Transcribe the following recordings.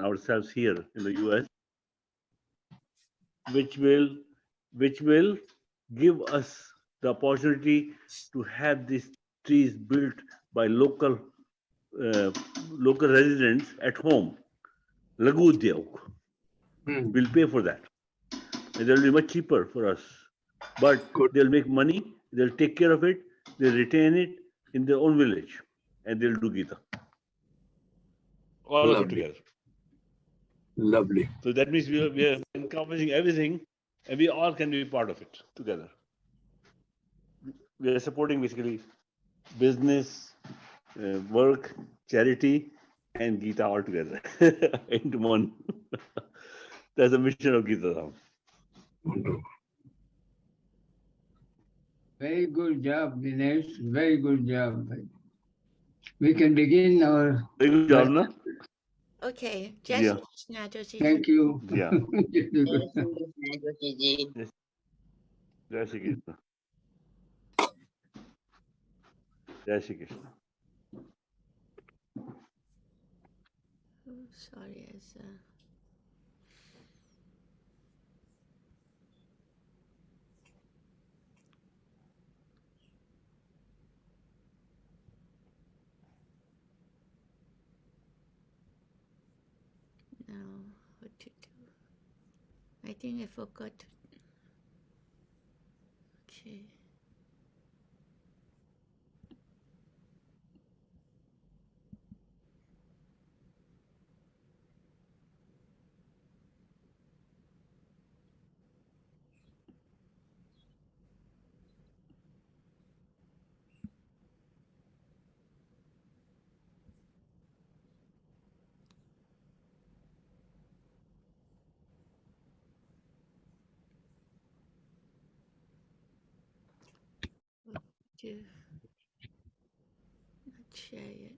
ourselves here in the US, which will give us the opportunity to have these trees built by local residents at home. Lagu Udyog will pay for that. And they'll be much cheaper for us. But Good. they'll make money, they'll take care of it, they'll retain it in their own village, and they'll do Gita. All of it together. Lovely. So that means we are encompassing everything, and we all can be part of it together. We are supporting basically business, work, charity, and Gita all together into one. That's the mission of Gita. Wonderful. Very good job, Dinesh. Very good job. We can begin our. Very good job, no? Okay. Jai Yeah. Shri Krishna, Joshi. Thank you. Yeah. Joshi. Jai Shri Krishna. Jai Shri Krishna. Oh, sorry, now what to do? I think I forgot. Okay. To not share yet.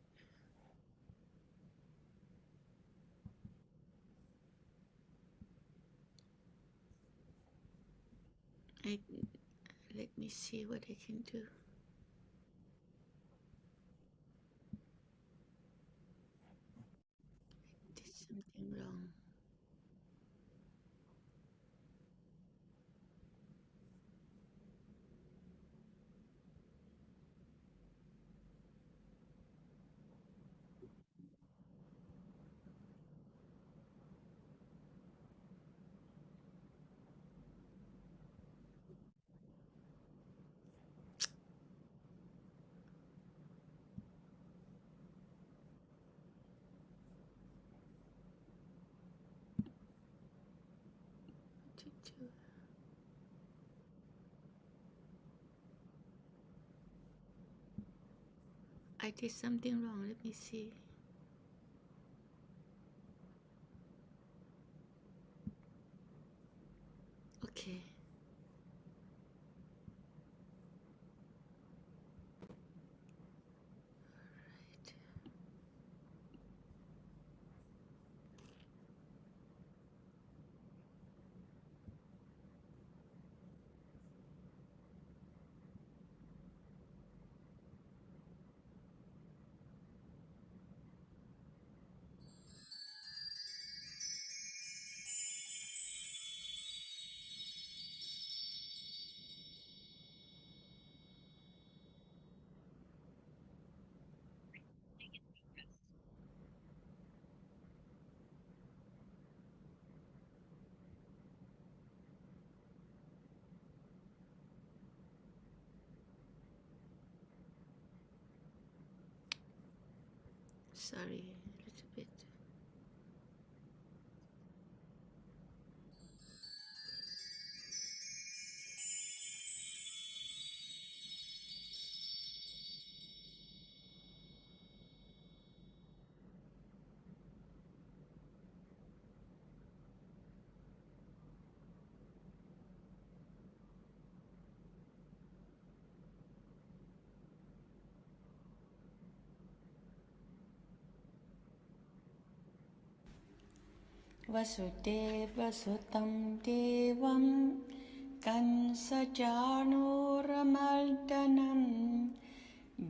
Let me see what I can do. I did something wrong. To do. I did something wrong. Let me see. Okay. Right. Sorry, a little bit. Vasudevasutam Devam Kansajanuramaldanam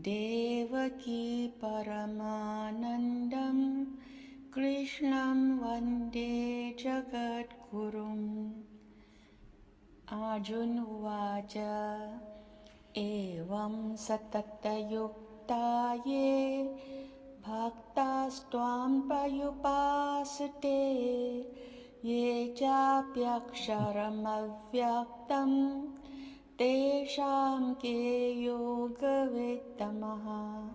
Devaki Paramanandam Krishnam Arjun Uvacha Evam Satatayukta Ye Bhaktastvam Payupasate Ye Chapyaksharam Avyaktam Tesham Ke Yoga Vidamaha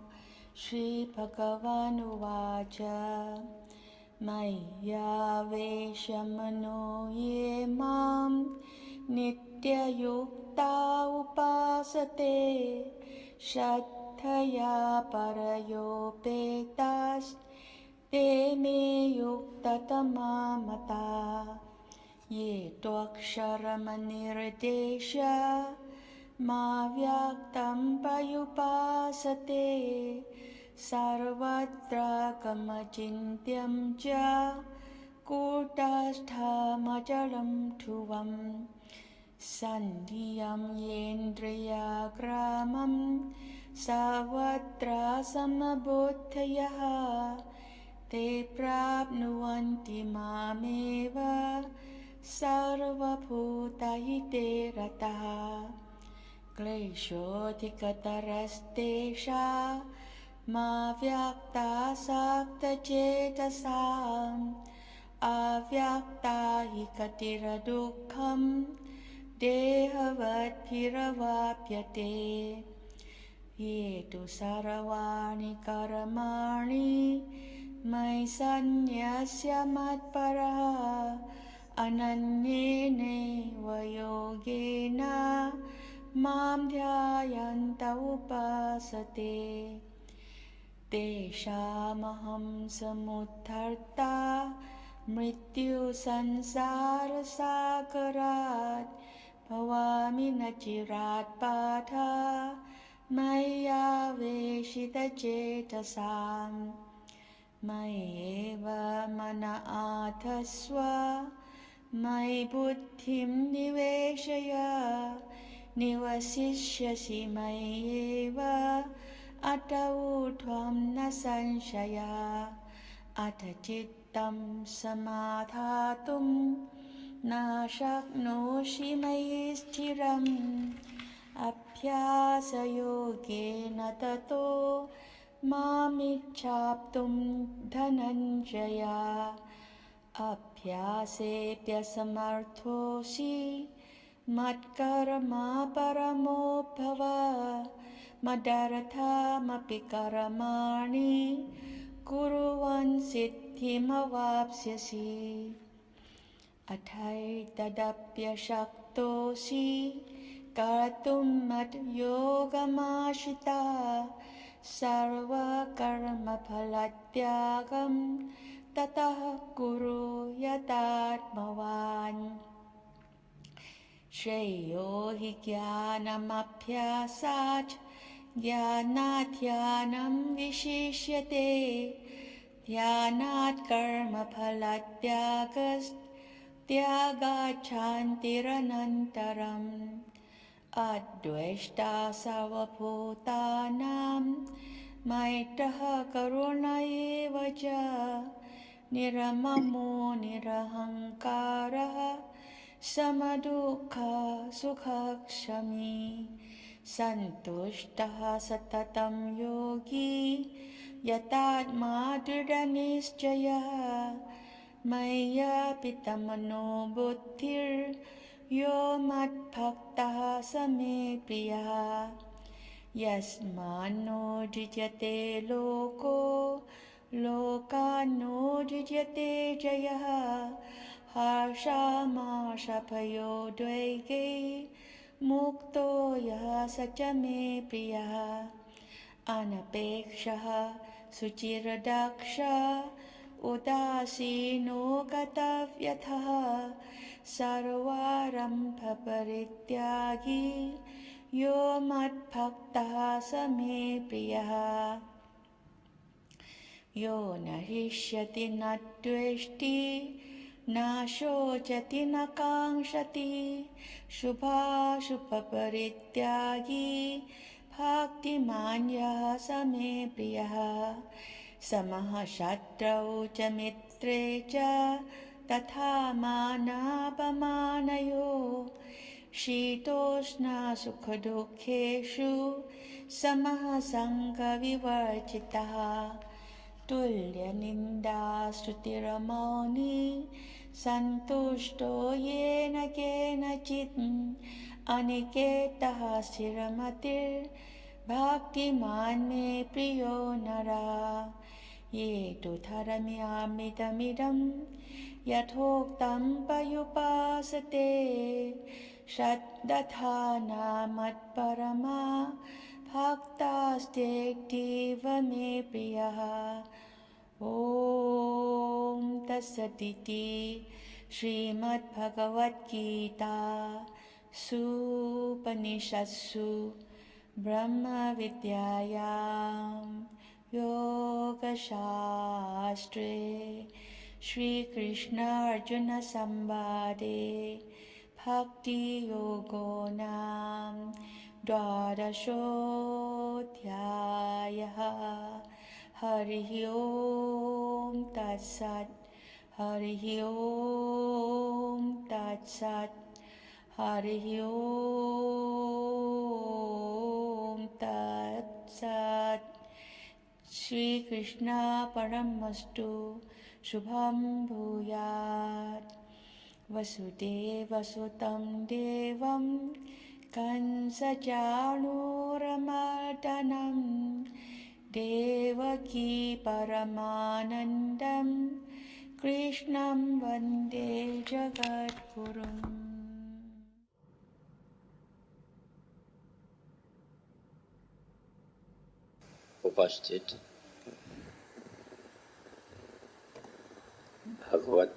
Shri Bhagavan Uvacha Maya Veshamano Ye Mam Nityayukta Upasate Shattaya Parayopetas Te Me Yuktatama Mata Ye Tvaksharamanirdesha Ma Vyaktam Payupasate Sarvatra Kamachintyam Cha Kutastha-majalam Dhuvam Sandhiyam Yendriya Gramam Savatra Samabuddhayaha Te Prapnuvanti Mameva Sarvabhutayite Rataha Kleshotikataraste Ma Vyakta Sakta Cetasam Avyakta Hikatira Dukham Dehavat Piravapyate Yetu Saravani Karamani Mai Sanyasya Matpara Ananyene Vayogena Mam Dhyayanta Upasate Teshamaham samudharta mrityu sansara sagarat bhavami nachirat patha maya veshita cetasam mayeva mana athasva may buddhim niveshaya nivasishyasi mayeva Atau Dhvam na sanshaya Atha chittam samadhatum Na shaknoshi mayi sthiram Abhyasa yogena tato Mamichhaptum dhananjaya Abhyasepya samarthosi Matkarma paramo bhava Madartha mapikarmani Kuruvan siddhimavapsyasi Athaitadapya shaktosi Kartum mat yogamashita Sarva karma phalatyagam Tatah kuru yatatmavan Shreyo hi jnanamabhyasat Jnanathyanam vishishyate Dhyanat karma phalatyagas Tyagachantiranantaram Adveshta sarvabhutanam Maitaha karuna evacha Niramamo nirahankaraha Samadukha sukhakshami Santushtaha satatam yogi Yatatma dridhanisjaya Maya pitamano buddhir Yo mat bhaktaha same priya Yasmano jijyate loko Lokano jijyate jaya Harshama bhayo dvaige Mukto yaha sachame priya Anapekshaha suchiradaksha Udasino gatavyatha Sarvarambha parityagi Yo mat bhaktaha same priya Yo narishyati nadveshti Na shojati na kangshati Shubha shubha parityagi Bhakti manya same priya Samaha shatrau cha mitre cha Tatha manapamanayo शीतोष्ण सुखदुःखेषु समः सङ्गविवर्जितः तुल्यनिन्दा स्तुतिरमौनी सन्तुष्टो येन केनचित् अनिकेतः स्थिरमतिर्भक्तिमान् मे प्रियो नरः ये तु धर्म्यामृतमिदं यथोक्तं पर्युपासते श्रद्धधाना मत्परमा भक्तास्तेऽतीव मे प्रियः ॐ तत्सदिति श्रीमद्भगवद्गीता सुपनिषत्सु ब्रह्मविद्यायां योगशास्त्रे श्रीकृष्णार्जुनसंवादे भक्तियोगो नाम द्वादशोऽध्यायः हरिः ओम तत्सत् हरिः ओम तत्सत् हरिः ओम तत्सत् श्री कृष्णा परमस्तु शुभं भूयात् वसुदेवसुतं देवं कंसचाणूरमर्दनं देवकी परमानन्दं कृष्णं वन्दे जगद्गुरुम् उपस्थित भगवत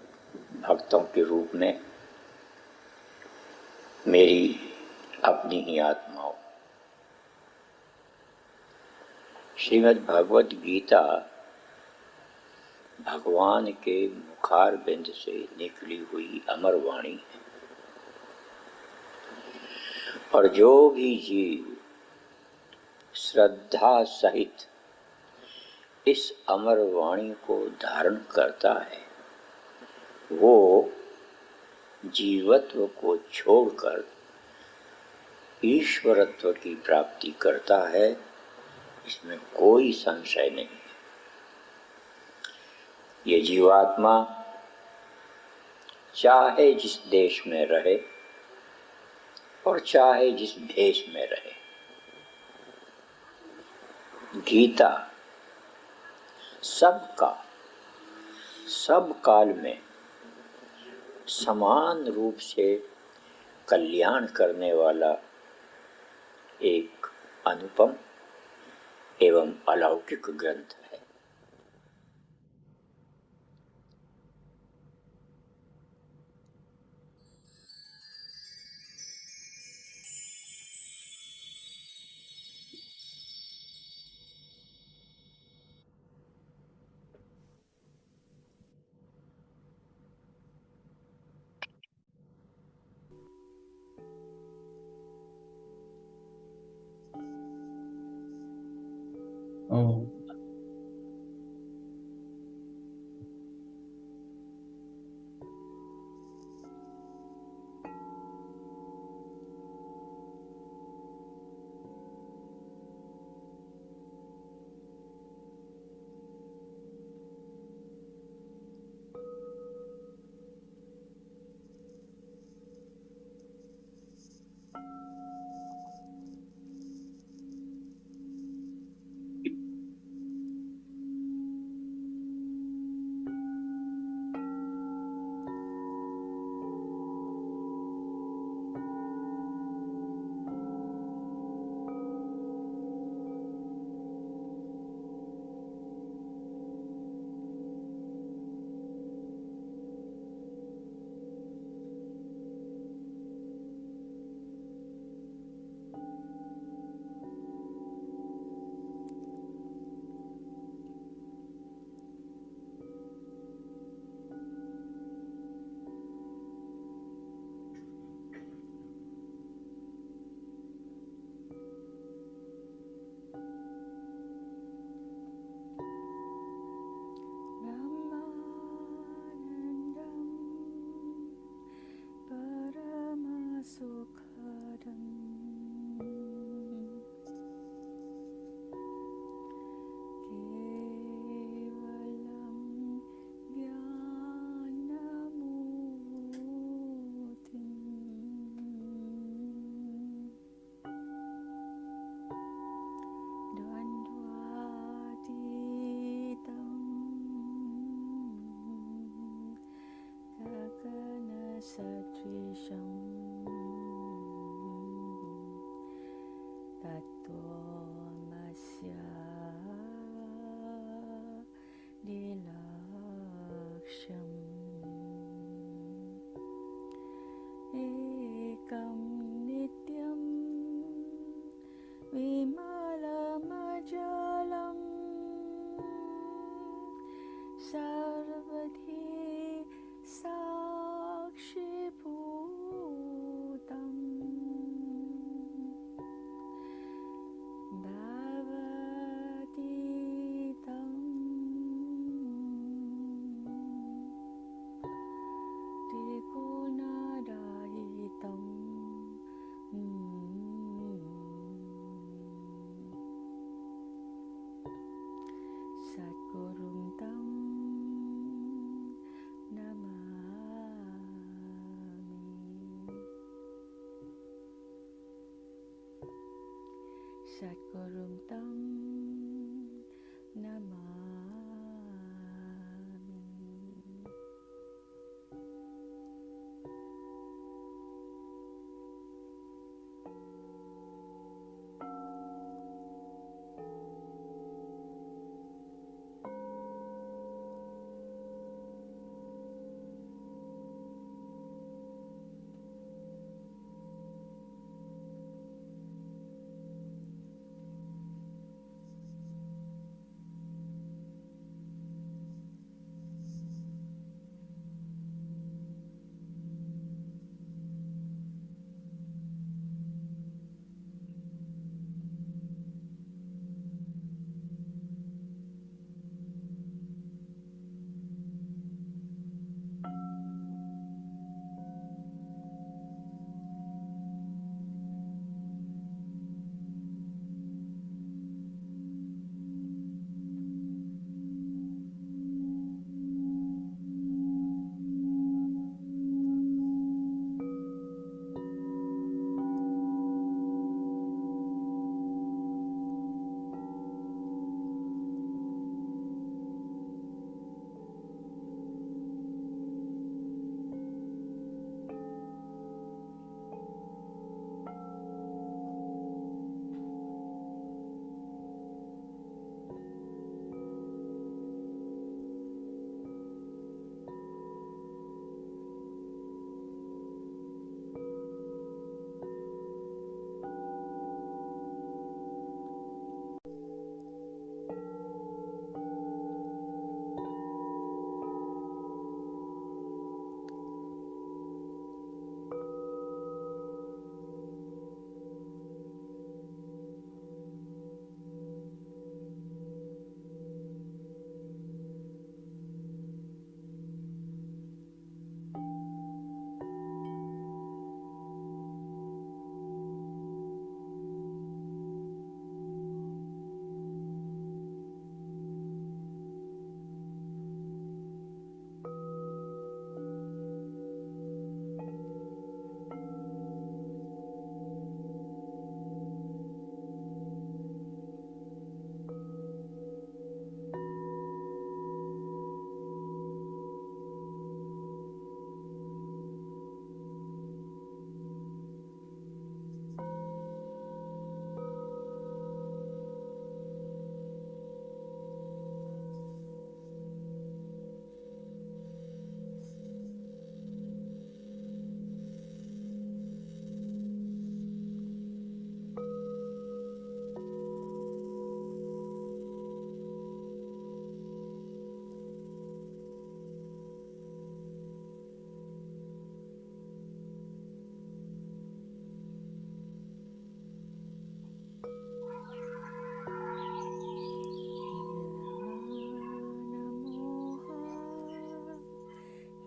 भक्तों के रूप में मेरी अपनी ही आत्माओं, श्रीमद् भगवद गीता भगवान के मुखार बिंद से निकली हुई अमर वाणी है और जो भी जीव श्रद्धा सहित इस अमर वाणी को धारण करता है वो जीवत्व को छोड़कर ईश्वरत्व की प्राप्ति करता है, इसमें कोई संशय नहीं है। ये जीवात्मा चाहे जिस देश में रहे और चाहे जिस भेष में रहे, गीता सबका सब काल में समान रूप से कल्याण करने वाला एक अनुपम एवं अलौकिक ग्रंथ है। Oh. Satrisam Tattvamsya Dilaksham Ekam Nityam Vimalamajalam Sarvadhi Sakshibhutam Bhavatitam Trigunadayitam Satgurum Tam Namami Satgurum Tam Namami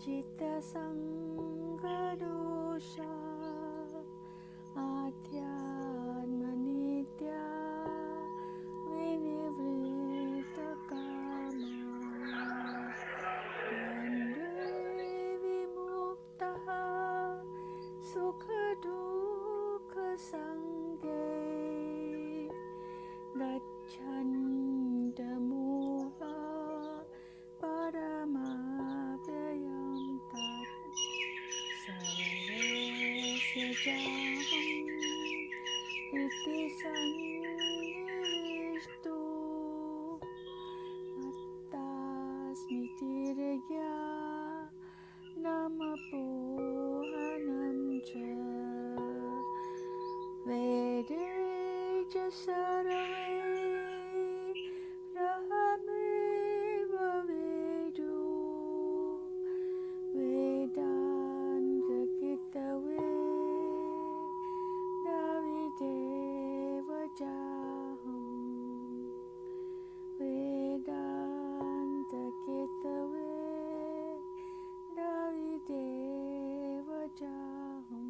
Citta Sangadosha Adhyatma Nitya Vinivrita Kama Dvandve Vimuktaha Sukha Dukha Sanghe Gacchanta Mula Paramapayam Tat vajaham iti sannivisto attasmitirya namapohanam cha vede jasarave rahameva vedu vedanta kitave davideva jaham vedanta kitave davideva jaham.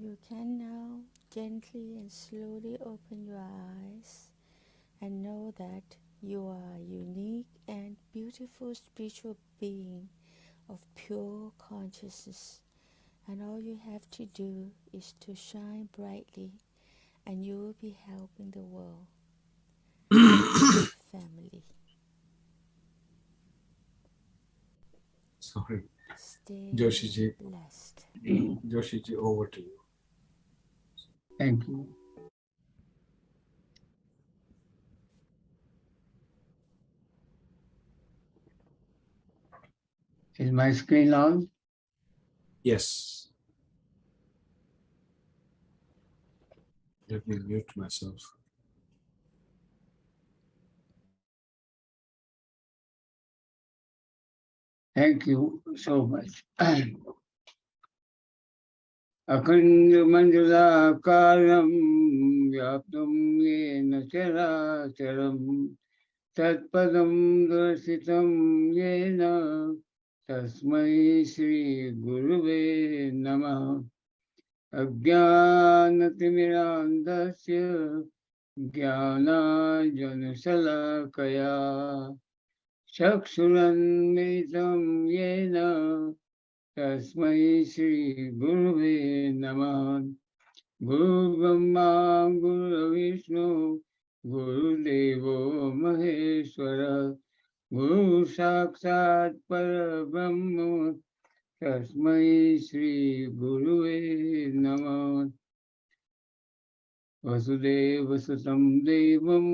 You can now gently and slowly open your eyes and know that you are a unique and beautiful spiritual being of pure consciousness, and all you have to do is to shine brightly and you will be helping the world and family. Sorry. Stay Joshi blessed. Joshi ji, over to you. Thank you. Is my screen on? Yes. Let me mute myself. Thank you so much. Akhindamandalakaram vyaptam yena characharam tatpadam darsitam yena tasmai Shri Guruve Namah. Ajnanatimirandasya Jnanajanashalakaya Chakshurunmilitam yena tasmai Shri Guruve Namah. Guru Brahma Guru Vishnu Guru Devo Maheshwara Guru Sakshat Parabrahma Tasmai Shri Guruve Namah. Vasudeva Sutam Devam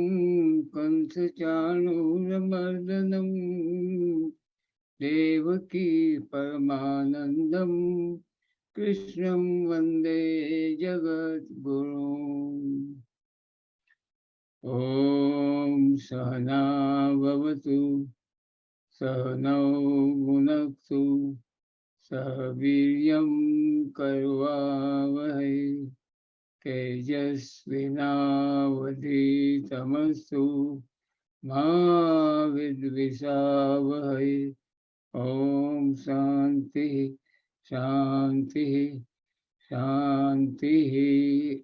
Kansachanuramardanam Devaki Paramanandam Krishnam Vande Jagat Guru. Om Sahana Bhavatu Sahanau Bhunaktu Sahaviryam Karvavahai Tejasvinavaditamastu Ma Vidvisavahai. Om Shanti Shanti Shanti.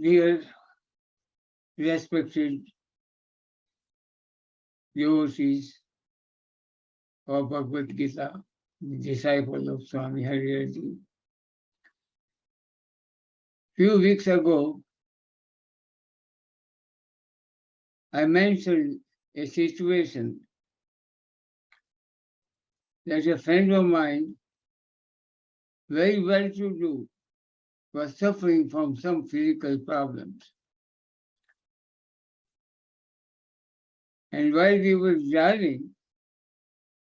Dear respected Joshis of Bhagavad Geeta, disciple of Swami Hariyaji. Few weeks ago, I mentioned a situation that a friend of mine, very well to do, was suffering from some physical problems. And while we were driving,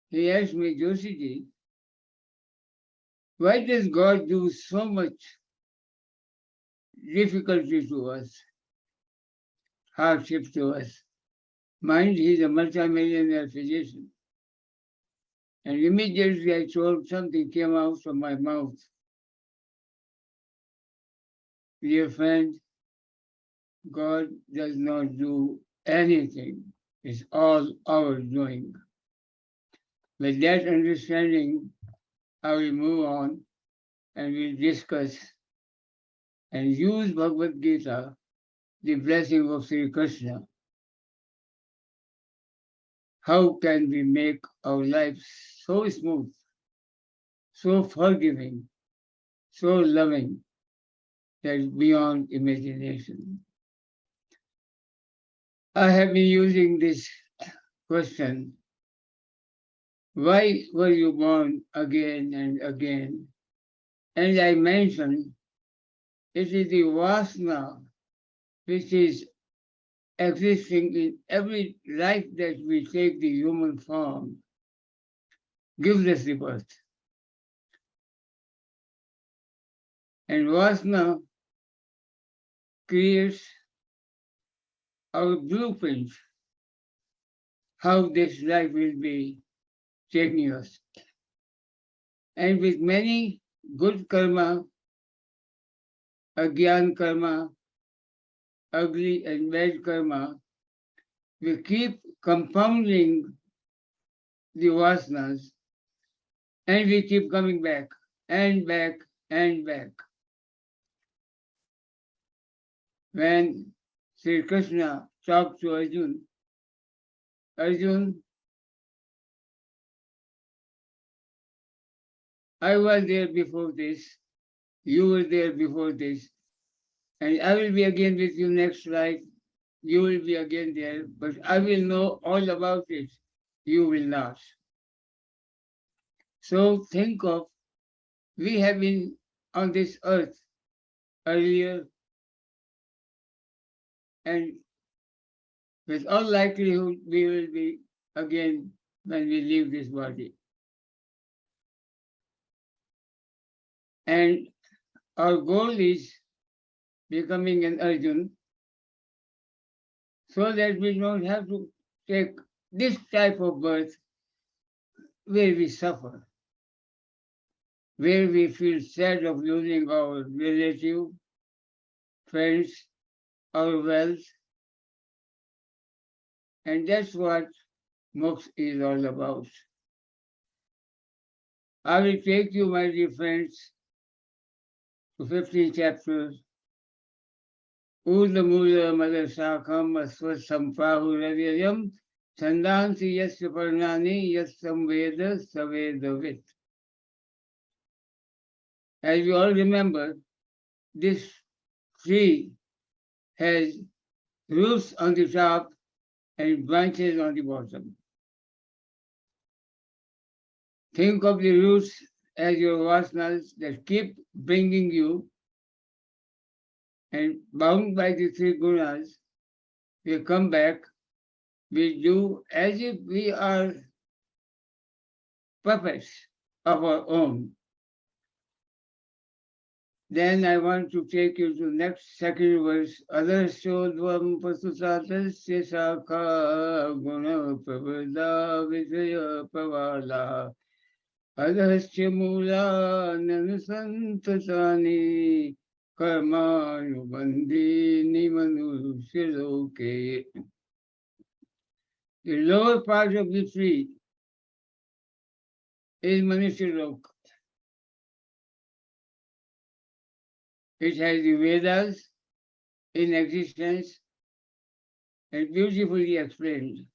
he asked me, Joshiji, why does God do so much difficulty to us, hardship to us? Mind, he's a multimillionaire physician. And immediately I told, something came out from my mouth. Dear friend, God does not do anything. It's all our doing. With that understanding, I will move on and we'll discuss and use Bhagavad Gita, the blessing of Sri Krishna. How can we make our lives so smooth, so forgiving, so loving, that is beyond imagination? I have been using this question, why were you born again and again? And I mentioned it is the Vasana which is existing in every life that we take the human form, gives us the birth. And Vasana creates our blueprint, how this life will be taking us. And with many good karma, agyan karma, ugly and bad karma, we keep compounding the vasanas and we keep coming back and back and back. When Sri Krishna talked to Arjun, Arjun, I was there before this, you were there before this, and I will be again with you next life, you will be again there, but I will know all about it, you will not. So think of, we have been on this earth earlier, and with all likelihood we will be again when we leave this body. And our goal is becoming an Arjun so that we don't have to take this type of birth where we suffer, where we feel sad of losing our relative, friends, our wealth. And that's what moksha is all about. I will take you, my dear friends, to 15 chapters. Udamula Madasakam Aswasampahuravayam Chandansi Yasya Parnani Yasam Veda Savedavit. As you all remember, this tree has roots on the top and branches on the bottom. Think of the roots as your vasanas that keep bringing you, and bound by the three gunas, we come back, we do as if we are puppets of our own. Then I want to take you to next second verse. Adashodvam pasusatasya sakha guna pravada vijaya pravala adasya mula nanusantatani karma yubandi nimanushiloke. The lower part of the tree is Manushya. It has the Vedas in existence and beautifully explained.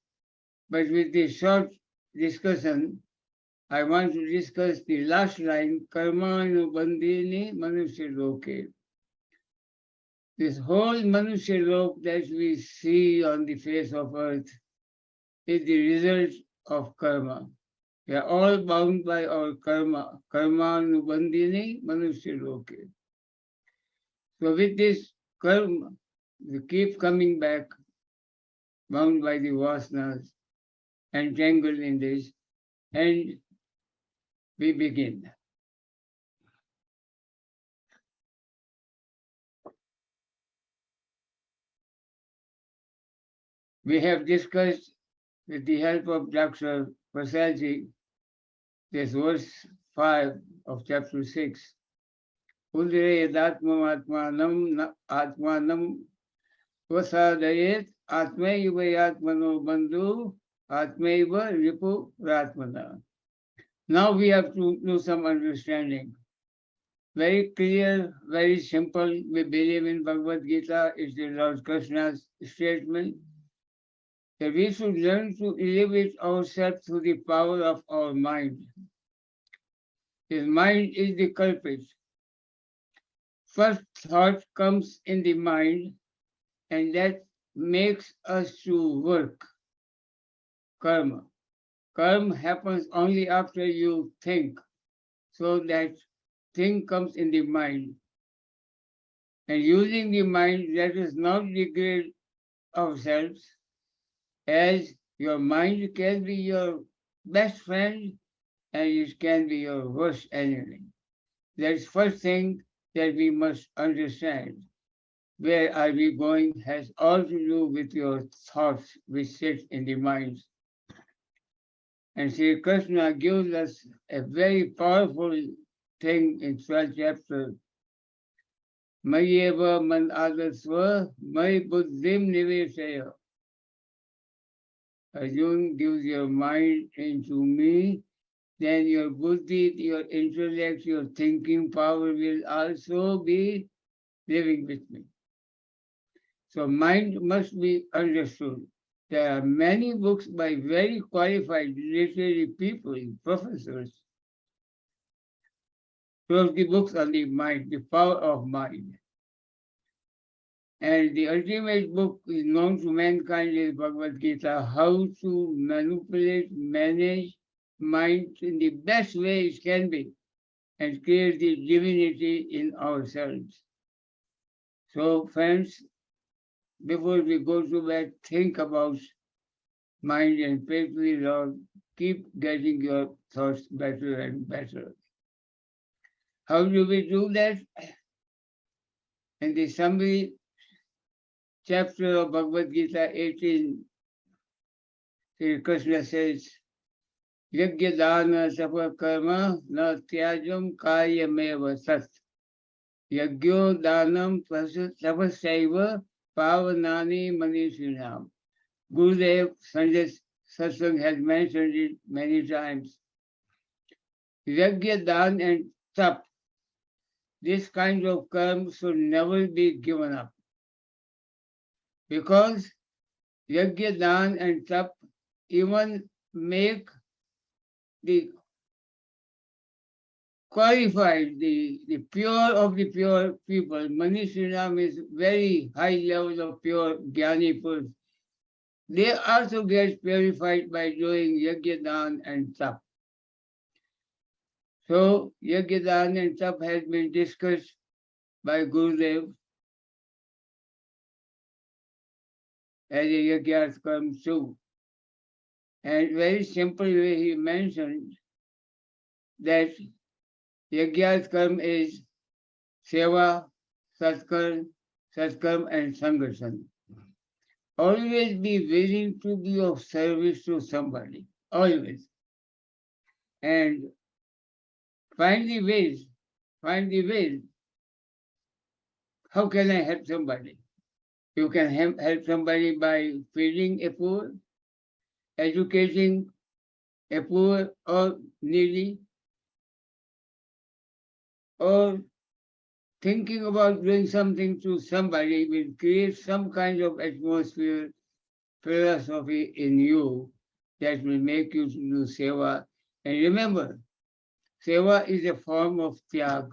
But with this short discussion, I want to discuss the last line, Karmanubandhini Manusya Loke. This whole Manusya Lok that we see on the face of earth is the result of karma. We are all bound by our karma. Karmanubandhini Manusya Loke. So with this karma, we keep coming back, bound by the vasanas, entangled in this, and we begin. We have discussed with the help of Dr. Prasad, this verse 5 of chapter 6. Udre yadatmamatmanam atmanam vasadayet atmaiva yatmano bandhu atmaiva ripu ratmana. Now we have to do some understanding. Very clear, very simple. We believe in Bhagavad Geeta. It's the Lord Krishna's statement that we should learn to elevate ourselves through the power of our mind. His mind is the culprit. First thought comes in the mind, and that makes us to work. Karma. Karma happens only after you think. So that thing comes in the mind. And using the mind, let us not degrade ourselves, as your mind can be your best friend and it can be your worst enemy. That's first thing that we must understand. Where are we going has all to do with your thoughts which sit in the mind. And Sri Krishna gives us a very powerful thing in 12th chapter. Mayeva man adasva may buddhim niveshaya. Arjun gives your mind into me, then your buddhi, your intellect, your thinking power will also be living with me. So mind must be understood. There are many books by very qualified literary people, professors. Wrote the books on the mind, the power of mind. And the ultimate book is known to mankind is Bhagavad Geeta, how to manipulate, manage mind in the best way it can be and create the divinity in ourselves. So friends, before we go to bed, think about mind and pray to the Lord. Keep getting your thoughts better and better. How do we do that? In the summary chapter of Bhagavad Gita 18, Sri Krishna says, Yajna dana sapa karma na tyajam kayameva sat. Yajno danam tapasaiva pavanani manishinam. Gurudev Sanjay Satsang has mentioned it many times. Yajna dan and tap. This kind of karma should never be given up. Because Yajna, Dan and Tap even make the qualified, the pure of the pure people. Manishinam is very high level of pure Jnani people. They also get purified by doing Yajna, Dan and Tap. So Yajna, Dan and Tap has been discussed by Gurudev as a Yajna comes too. And very simple way he mentioned that Yajna's karma is Seva, Satkarm, and Sangasan. Always be willing to be of service to somebody. Always. And find the ways. How can I help somebody? You can help somebody by feeding a poor, educating a poor or needy, or thinking about doing something to somebody will create some kind of atmosphere, philosophy in you that will make you to do seva. And remember, seva is a form of tyag.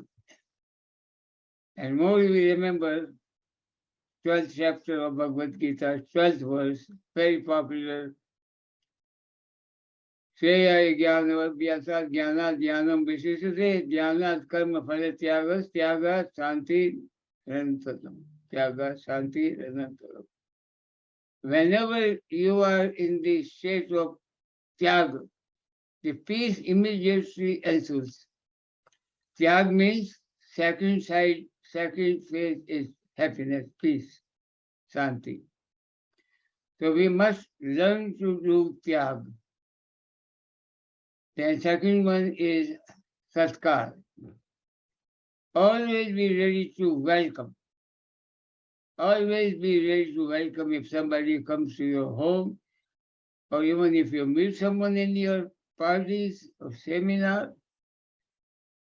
And more you will remember 12th chapter of Bhagavad Geeta, 12th verse, very popular. Shreya Jnana Vyasa Jnana Jnanam Vishishate Jnana Karma Phala Tyagas Tyaga Shanti Rantatam. Tyaga Shanti Rantatam. Whenever you are in the state of tyaga, the peace immediately ensues. Tyag means second phase is happiness, peace, Shanti. So we must learn to do tyag. The second one is satkar. Always be ready to welcome. Always be ready to welcome if somebody comes to your home, or even if you meet someone in your parties or seminar,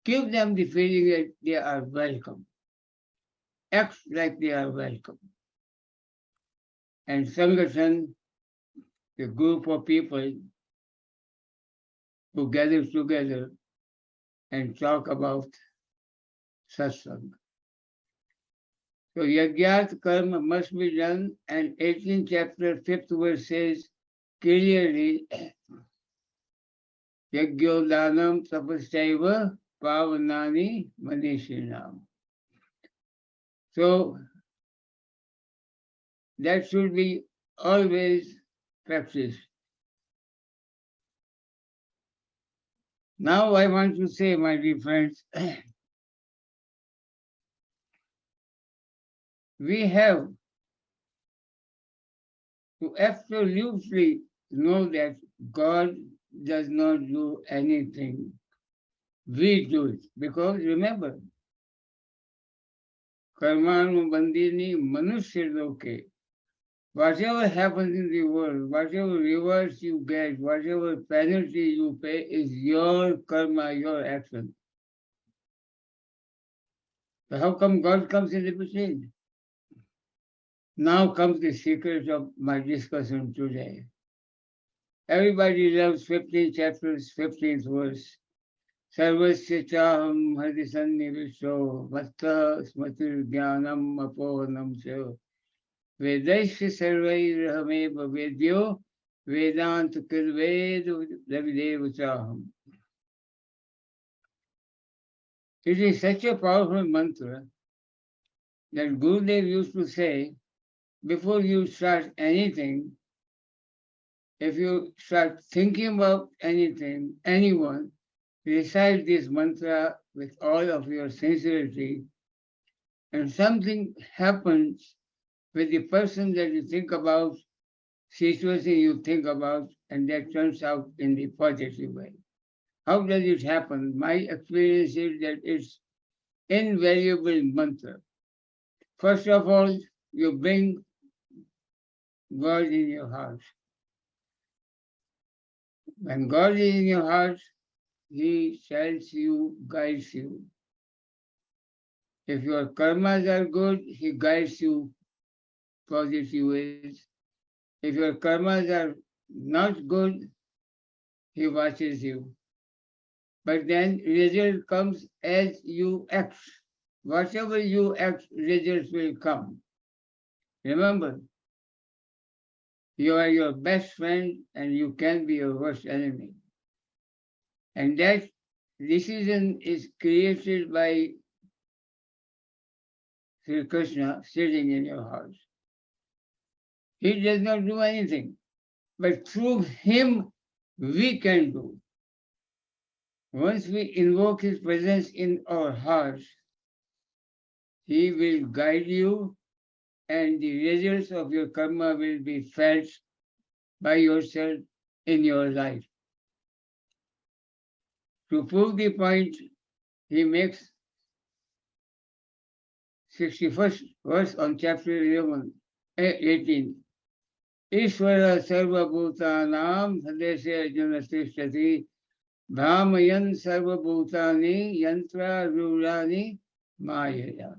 give them the feeling that they are welcome. Act like they are welcome. And Sangathan, the group of people who gather together and talk about satsang. So Yajnat karma must be done, and 18th chapter, 5th verse says clearly, Yajno danam tapasaiva pavanani manishinam. So that should be always practiced. Now I want to say, my dear friends, we have to absolutely know that God does not do anything. We do it. Because remember, Karmanu Bandini Manushya Loke. Whatever happens in the world, whatever rewards you get, whatever penalty you pay is your karma, your action. So how come God comes in the between? Now comes the secret of my discussion today. Everybody loves 15 chapters, 15th verse. Sarvasya chaham harisannivisho matta smatir jnanam apohanam cha vedaisya sarvairhameva vedyo vedant kirvedu davideva chaham. It is such a powerful mantra that Gurudev used to say, before you start anything, if you start thinking about anything, anyone, recite this mantra with all of your sincerity, and something happens with the person that you think about, situation you think about, and that turns out in the positive way. How does it happen? My experience is that it's invaluable mantra. First of all, you bring God in your heart. When God is in your heart, He tells you, guides you. If your karmas are good, He guides you positive ways. If your karmas are not good, He watches you. But then result comes as you act. Whatever you act, results will come. Remember, you are your best friend and you can be your worst enemy. And that decision is created by Sri Krishna sitting in your heart. He does not do anything, but through him we can do. Once we invoke his presence in our hearts, he will guide you and the results of your karma will be felt by yourself in your life. To prove the point, he makes 61st verse on chapter 18. Ishvara sarva bhutanam hadesya arjuna tishtati bhamayan sarva bhutani yantra rurani mayaya.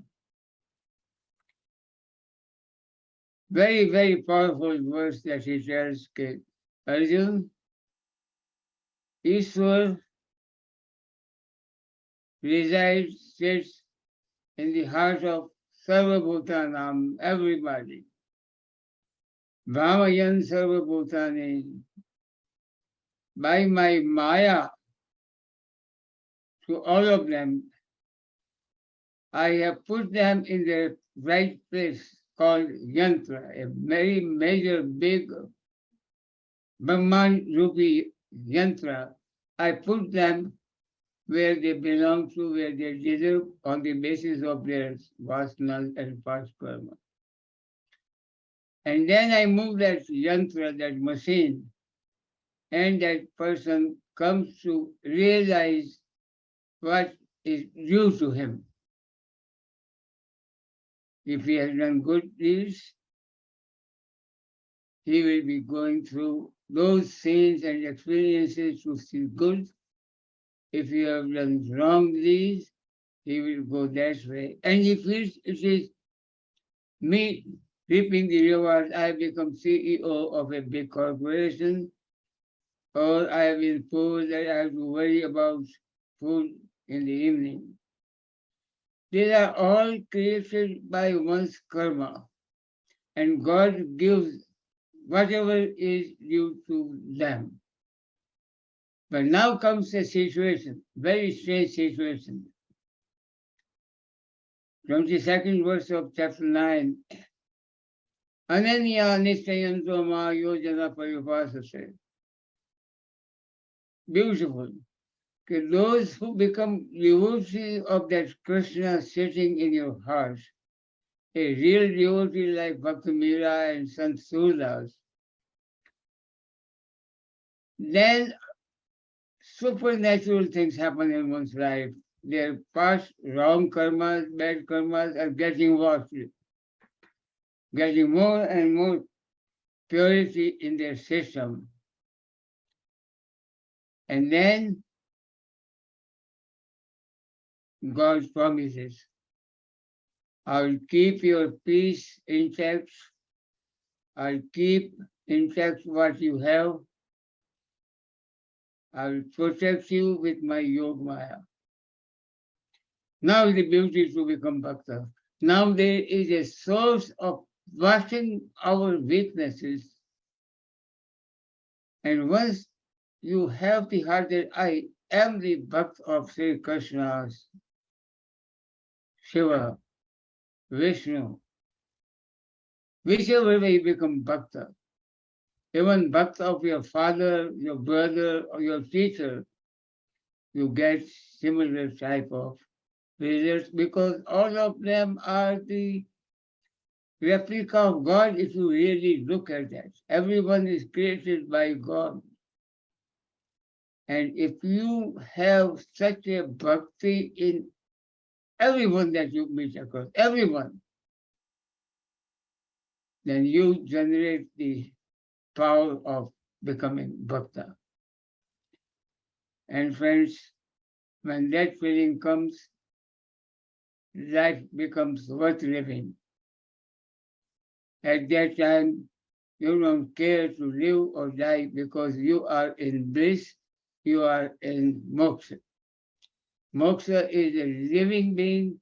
Very, very powerful verse that he tells Arjuna, Ishwar resides, sits in the heart of Sarva Bhutanam, everybody. Brahmayan Sarva Bhutani. By my Maya, to all of them, I have put them in their right place called Yantra, a very major, big Brahman Rupi Yantra. I put them where they belong to, where they deserve on the basis of their vasanas and past karma. And then I move that yantra, that machine, and that person comes to realize what is due to him. If he has done good deeds, he will be going through those scenes and experiences to see good. If you have done wrong deeds, he will go that way. And if it is me reaping the rewards, I become CEO of a big corporation, or I have been poor that I have to worry about food in the evening. These are all created by one's karma, and God gives whatever is due to them. But now comes a situation, very strange situation. 22nd verse of chapter 9. Ananya nischayanto ma yojana paripasase. Beautiful. Okay, those who become devotees of that Krishna sitting in your heart, a real devotee like Bhakti Mira and Sant Surdas, then supernatural things happen in one's life. Their past wrong karmas, bad karmas are getting washed, getting more and more purity in their system. And then God promises, I'll keep your peace intact, I'll keep intact what you have, I'll protect you with my Yog Maya. Now the beauty to become Bhakta. Now there is a source of washing our weaknesses. And once you have the heart that I am the Bhakt of Sri Krishna, Shiva, Vishnu, whichever way you become Bhakta, even Bhakta of your father, your brother, or your teacher, you get similar type of results because all of them are the replica of God if you really look at that. Everyone is created by God. And if you have such a bhakti in everyone that you meet across, everyone, then you generate the power of becoming bhakta. And friends, when that feeling comes, life becomes worth living. At that time, you don't care to live or die because you are in bliss, you are in moksha. Moksha is a living being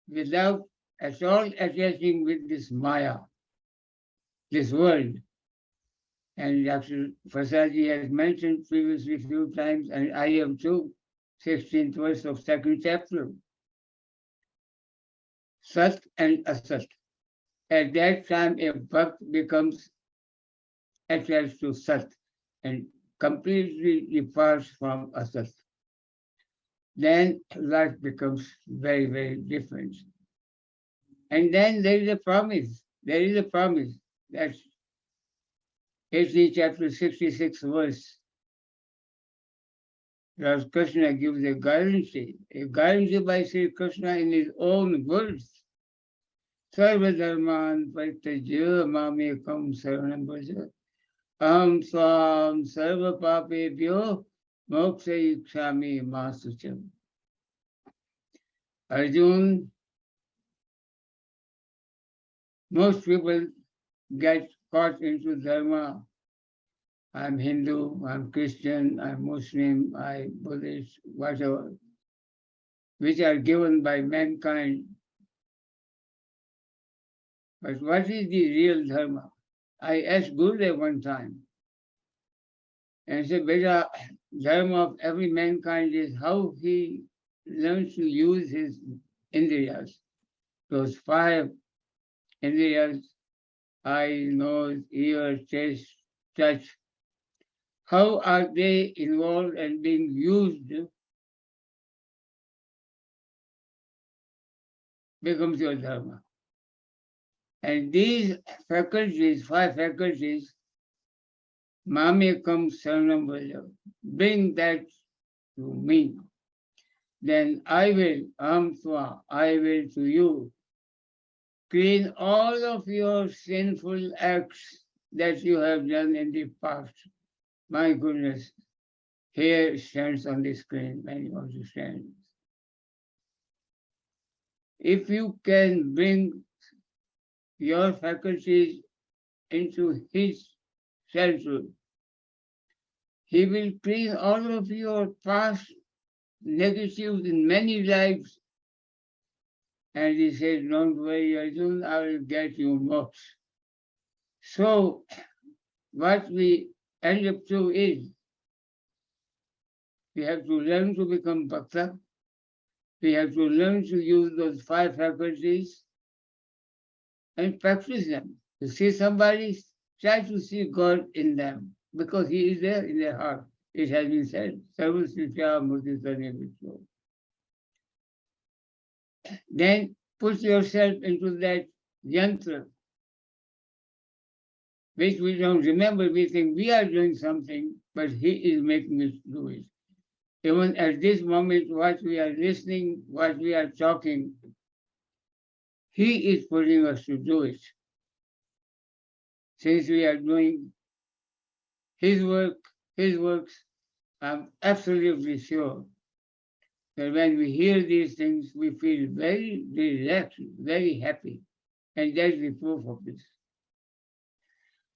without at all attaching with this Maya, this world. And Dr. Prasad has mentioned previously a few times, and I have too, 16th verse of 2nd chapter. Sat and Asat. At that time, a bhakt becomes attached to Sat. And completely departs from asat, then life becomes very, very different. And then there is a promise. There is a promise. That's 18th chapter 66 verse. Lord Krishna gives a guarantee by Sri Krishna in his own words. Sarva dharman parityajya mamekam saranam bhaja. Aham swam sarva papebhyo mokshayikshami masucham. Arjun, most people get caught into dharma. I'm Hindu, I'm Christian, I'm Muslim, I'm Buddhist, whatever, which are given by mankind. But what is the real dharma? I asked Gurudev one time, and he said, Beta, dharma of every mankind is how he learns to use his indriyas, those 5 indriyas, eye, nose, ear, taste, touch. How are they involved and being used becomes your dharma. And these faculties, 5 faculties, Mamekam Saranam Vaja, bring that to me. Then I will, Aham I will to you, clean all of your sinful acts that you have done in the past. My goodness, here stands on the screen, many of the stands. If you can bring your faculties into his selfhood, he will clean all of your past negatives in many lives. And he said, don't worry, Arjun, I will get you moksha. So what we end up to is, we have to learn to become bhakta. We have to learn to use those 5 faculties and practice them. To see somebody, try to see God in them, because he is there in their heart. It has been said, Sarva Sritya Murti Sarva Vitro. Then put yourself into that yantra, which we don't remember. We think we are doing something, but he is making us do it. Even at this moment, what we are listening, what we are talking, he is putting us to do it. Since we are doing his work, his works, I'm absolutely sure that when we hear these things, we feel very relaxed, very happy. And that's the proof of this.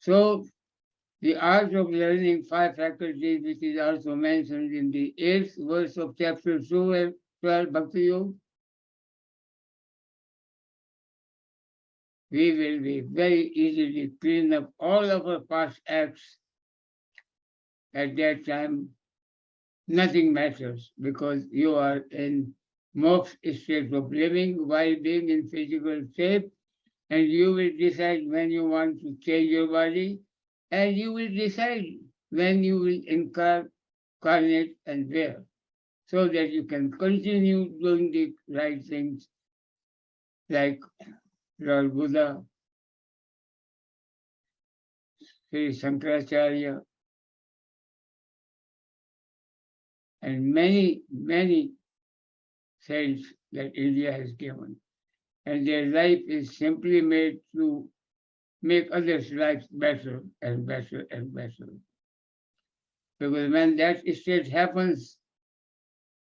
So, the art of learning 5 faculties, which is also mentioned in the 8th verse of chapter 12, Bhakti Yoga, we will be very easily clean up all of our past acts. At that time, nothing matters, because you are in moksha state of living while being in physical shape, and you will decide when you want to change your body, and you will decide when you will incarnate and where, so that you can continue doing the right things, like Lord Buddha, Sri Shankaracharya, and many, many saints that India has given. And their life is simply made to make others' lives better and better and better. Because when that state happens,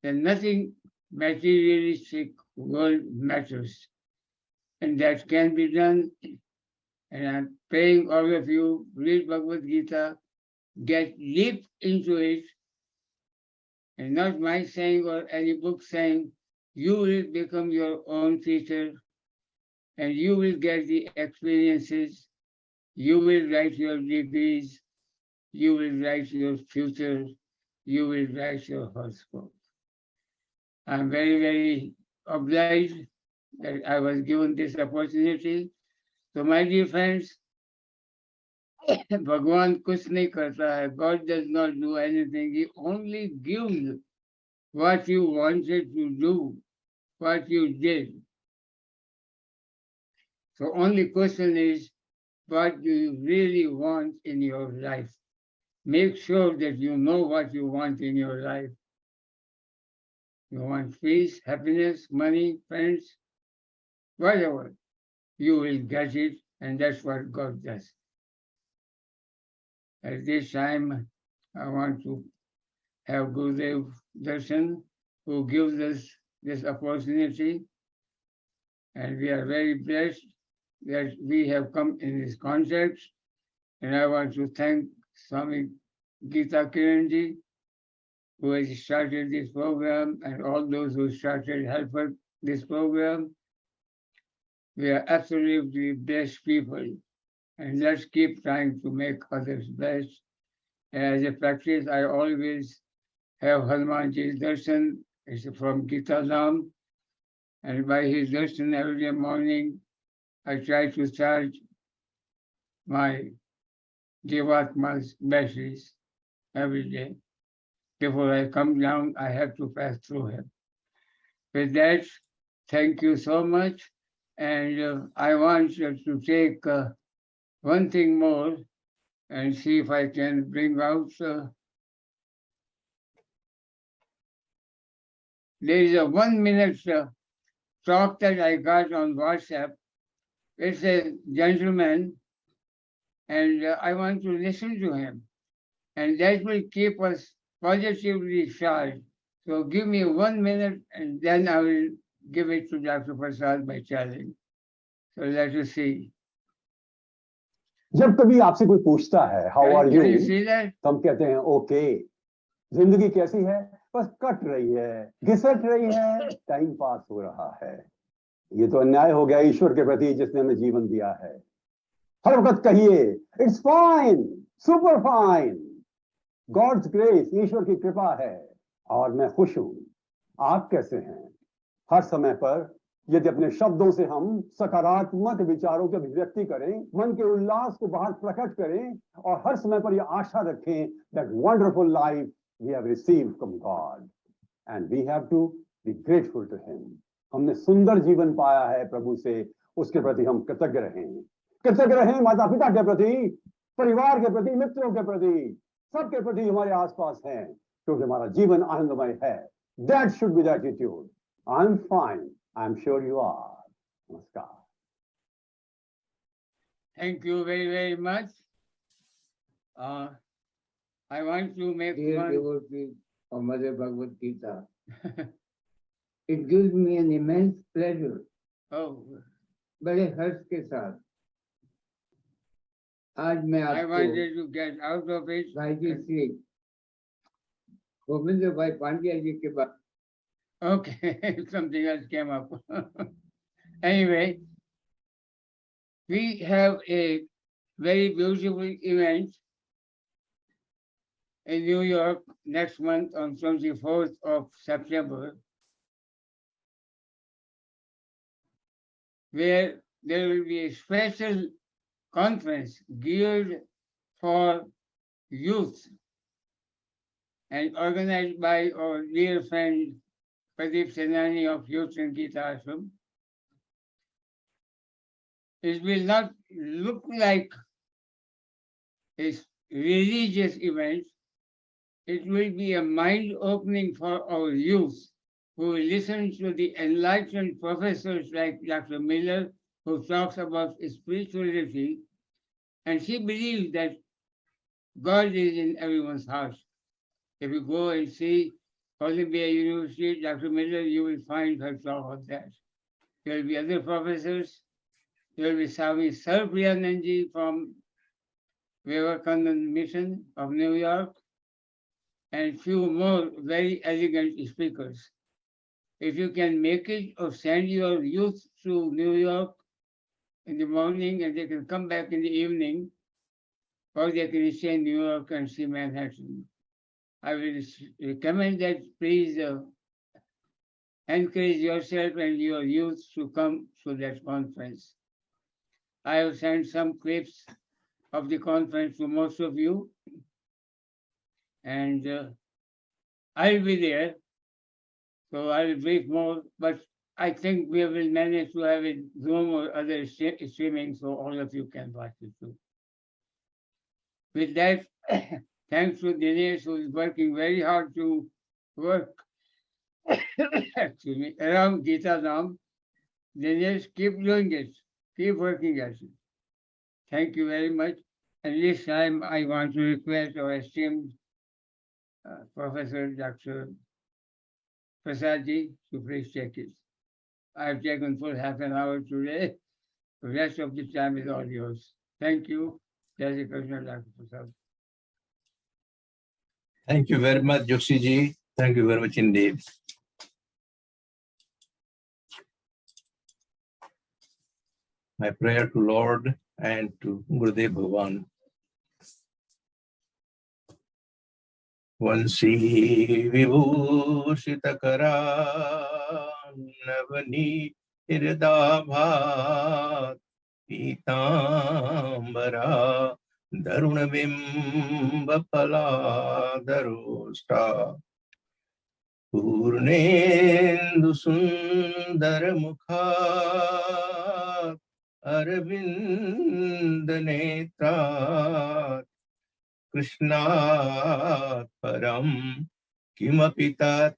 then nothing materialistic world matters. And that can be done. And I'm praying all of you, read Bhagavad Gita, get deep into it, and not my saying or any book saying, you will become your own teacher, and you will get the experiences, you will write your degrees, you will write your future, you will write your horoscope. I'm very, very obliged that I was given this opportunity. So my dear friends, भगवान कुछ नहीं करता है. God does not do anything. He only gives what you wanted to do, what you did. So only question is, what do you really want in your life? Make sure that you know what you want in your life. You want peace, happiness, money, friends, whatever. You will get it, and that's what God does. At this time, I want to have Gurudev Darshan, who gives us this opportunity, and we are very blessed that we have come in this context. And I want to thank Swami Geeta Kiran, who has started this program, and all those who started helping this program. We are absolutely blessed people, and let's keep trying to make others blessed. As a practice, I always have Hanumanji's darshan. It's from Gita Lam, and by his darshan every day morning, I try to charge my Jivatma's batteries every day. Before I come down, I have to pass through him. With that, thank you so much. And I want you to take one thing more and see if I can bring out. There is a 1 minute talk that I got on WhatsApp. It's a gentleman, and I want to listen to him. And that will keep us positively charged. So give me 1 minute, and then I will give it to Dr. Prasad by telling. So let us see. जब कभी आपसे कोई पूछता है how are Can you you, see that? तो हम कहते हैं ओके. जिंदगी कैसी है? बस कट रही है, घिसट रही है, टाइम पास हो रहा है. ये तो अन्याय हो गया ईश्वर के प्रति जिसने हमें जीवन दिया है. हर वक्त कहिए it's fine, super fine, God's grace, ईश्वर की कृपा है और मैं खुश हूं. आप कैसे हैं? हर समय पर यदि अपने शब्दों से हम सकारात्मक विचारों की अभिव्यक्ति करें, मन के उल्लास को बाहर प्रकट करें और हर समय पर यह आशा रखें that wonderful life we have received from God and we have to be grateful to him. हमने सुंदर जीवन पाया है प्रभु से, उसके प्रति हम कृतज्ञ रहें. कृतज्ञ रहें माता पिता के प्रति, परिवार के प्रति, मित्रों के प्रति, सबके प्रति हमारे आसपास हैं, क्योंकि हमारा जीवन आनंदमय है. That should be the attitude. I am fine, I'm sure you are. Namaskar. Thank you very, very much. I want to make Dear one. devotee of Mother Bhagavad Geeta, it gives me an immense pleasure. Oh, बड़े हर्ष के साथ आज मैं I आपको wanted to get out of it. भाई जी श्री गोविंद भाई पांड्या जी के बाद Okay, something else came up. Anyway, we have a very beautiful event in New York next month on 24th of September, where there will be a special conference geared for youth and organized by our dear friend Pradeep Senani of Youth and Geeta Ashram. It will not look like a religious event. It will be a mind opening for our youth who will listen to the enlightened professors like Dr. Miller, who talks about spirituality, and she believes that God is in everyone's heart. If you go and see Columbia University, Dr. Miller, you will find her talk on that. There will be other professors. There will be Swami Sarpriyananji from Vivekananda Mission of New York, and few more very elegant speakers. If you can make it or send your youth to New York in the morning and they can come back in the evening, or they can stay in New York and see Manhattan. I will recommend that please encourage yourself and your youth to come to that conference. I have sent some clips of the conference to most of you. And I'll be there, so I'll brief more, but I think we will manage to have it Zoom or other streaming so all of you can watch it too. With that, thanks to Dinesh, who is working very hard to work excuse me, around Geeta Dham. Dinesh, keep doing it. Keep working at it. Thank you very much. And this time I want to request our esteemed Professor Dr. Prasad ji to please take it. I have taken full half an hour today. The rest of the time is all yours. Thank you. Jai Krishna, Dr. Prasad. Thank you very much, Joshi ji. Thank you very much indeed. My prayer to Lord and to Gurudev Bhagavan. Vansi vibhushita karan navani irdabhat pitambara darunavimba paladarosta purnendu sundara mukha arvind netrat Krishnat param kimapi tat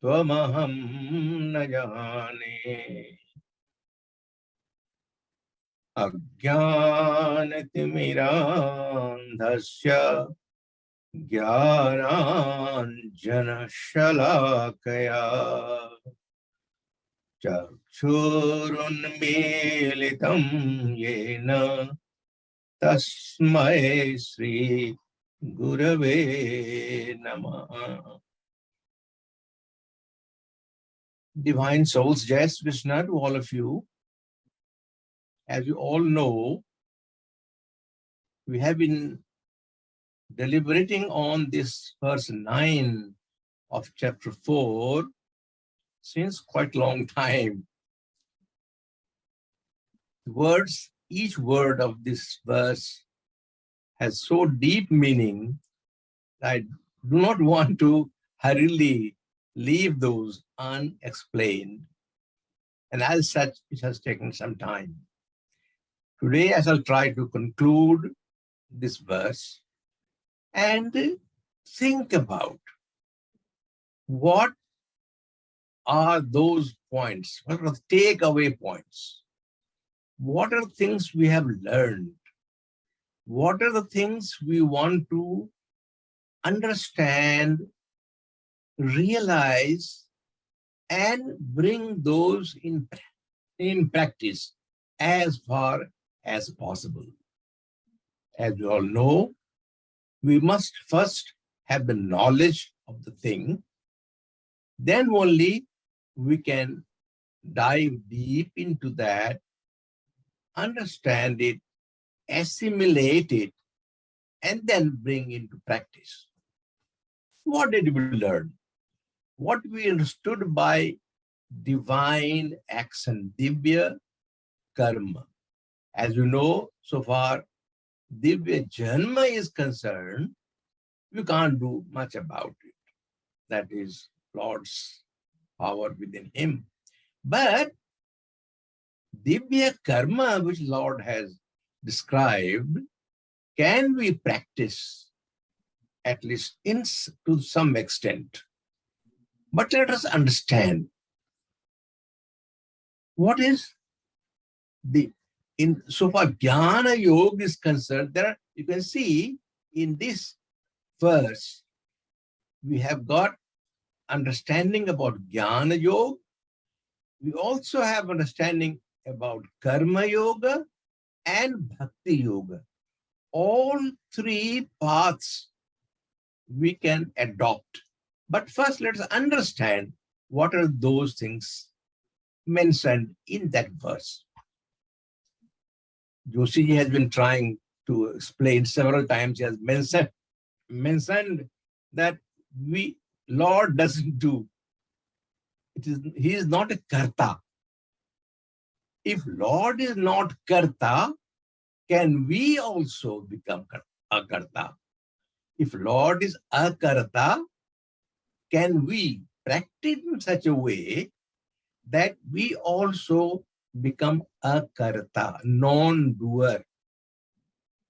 tvamaham na jane ajnanatimirandhasya jnananjanashalakaya chakshurunmilitam yena tasmai Sri Gurave Namaha. Divine souls, Jai Sri Krishna to all of you. As you all know, we have been deliberating on this verse 9 of chapter 4 since quite a long time. The words, each word of this verse has so deep meaning that I do not want to hurriedly leave those unexplained. And as such, it has taken some time. Today, I shall try to conclude this verse and think about what are those points, what are the takeaway points, what are things we have learned, what are the things we want to understand, realize, and bring those in practice as far as possible. As you all know, we must first have the knowledge of the thing, then only we can dive deep into that, understand it, assimilate it, and then bring into practice. What did we learn? What we understood by divine action, Divya Karma. As you know, so far, Divya Janma is concerned, we can't do much about it. That is Lord's power within him. But Divya Karma, which Lord has described, can we practice at least to some extent. But let us understand what is so far Jnana Yoga is concerned. You can see in this verse, we have got understanding about Jnana Yoga. We also have understanding about Karma Yoga and Bhakti Yoga. All three paths we can adopt. But first, let us understand what are those things mentioned in that verse. Joshi has been trying to explain several times. He has mentioned that Lord doesn't do. He is not a karta. If Lord is not karta, can we also become akarta? If Lord is akarta, can we practice in such a way that we also become akarta, non-doer?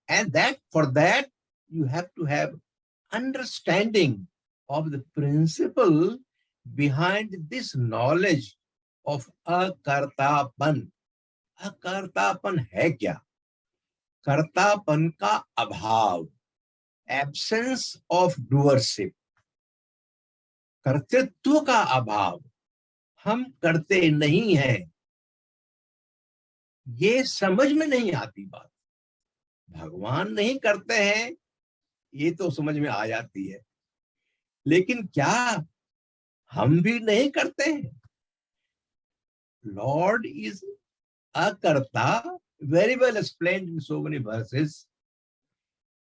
And that for that, you have to have understanding of the principle behind this knowledge of akartapan. Akartapan hai kya? Kartapan ka abhav, absence of doership. कर्तृत्व का अभाव, हम करते नहीं हैं, ये समझ में नहीं आती बात. भगवान नहीं करते हैं ये तो समझ में आ जाती है, लेकिन क्या हम भी नहीं करते हैं? Lord is akarta, very well explained in so many verses,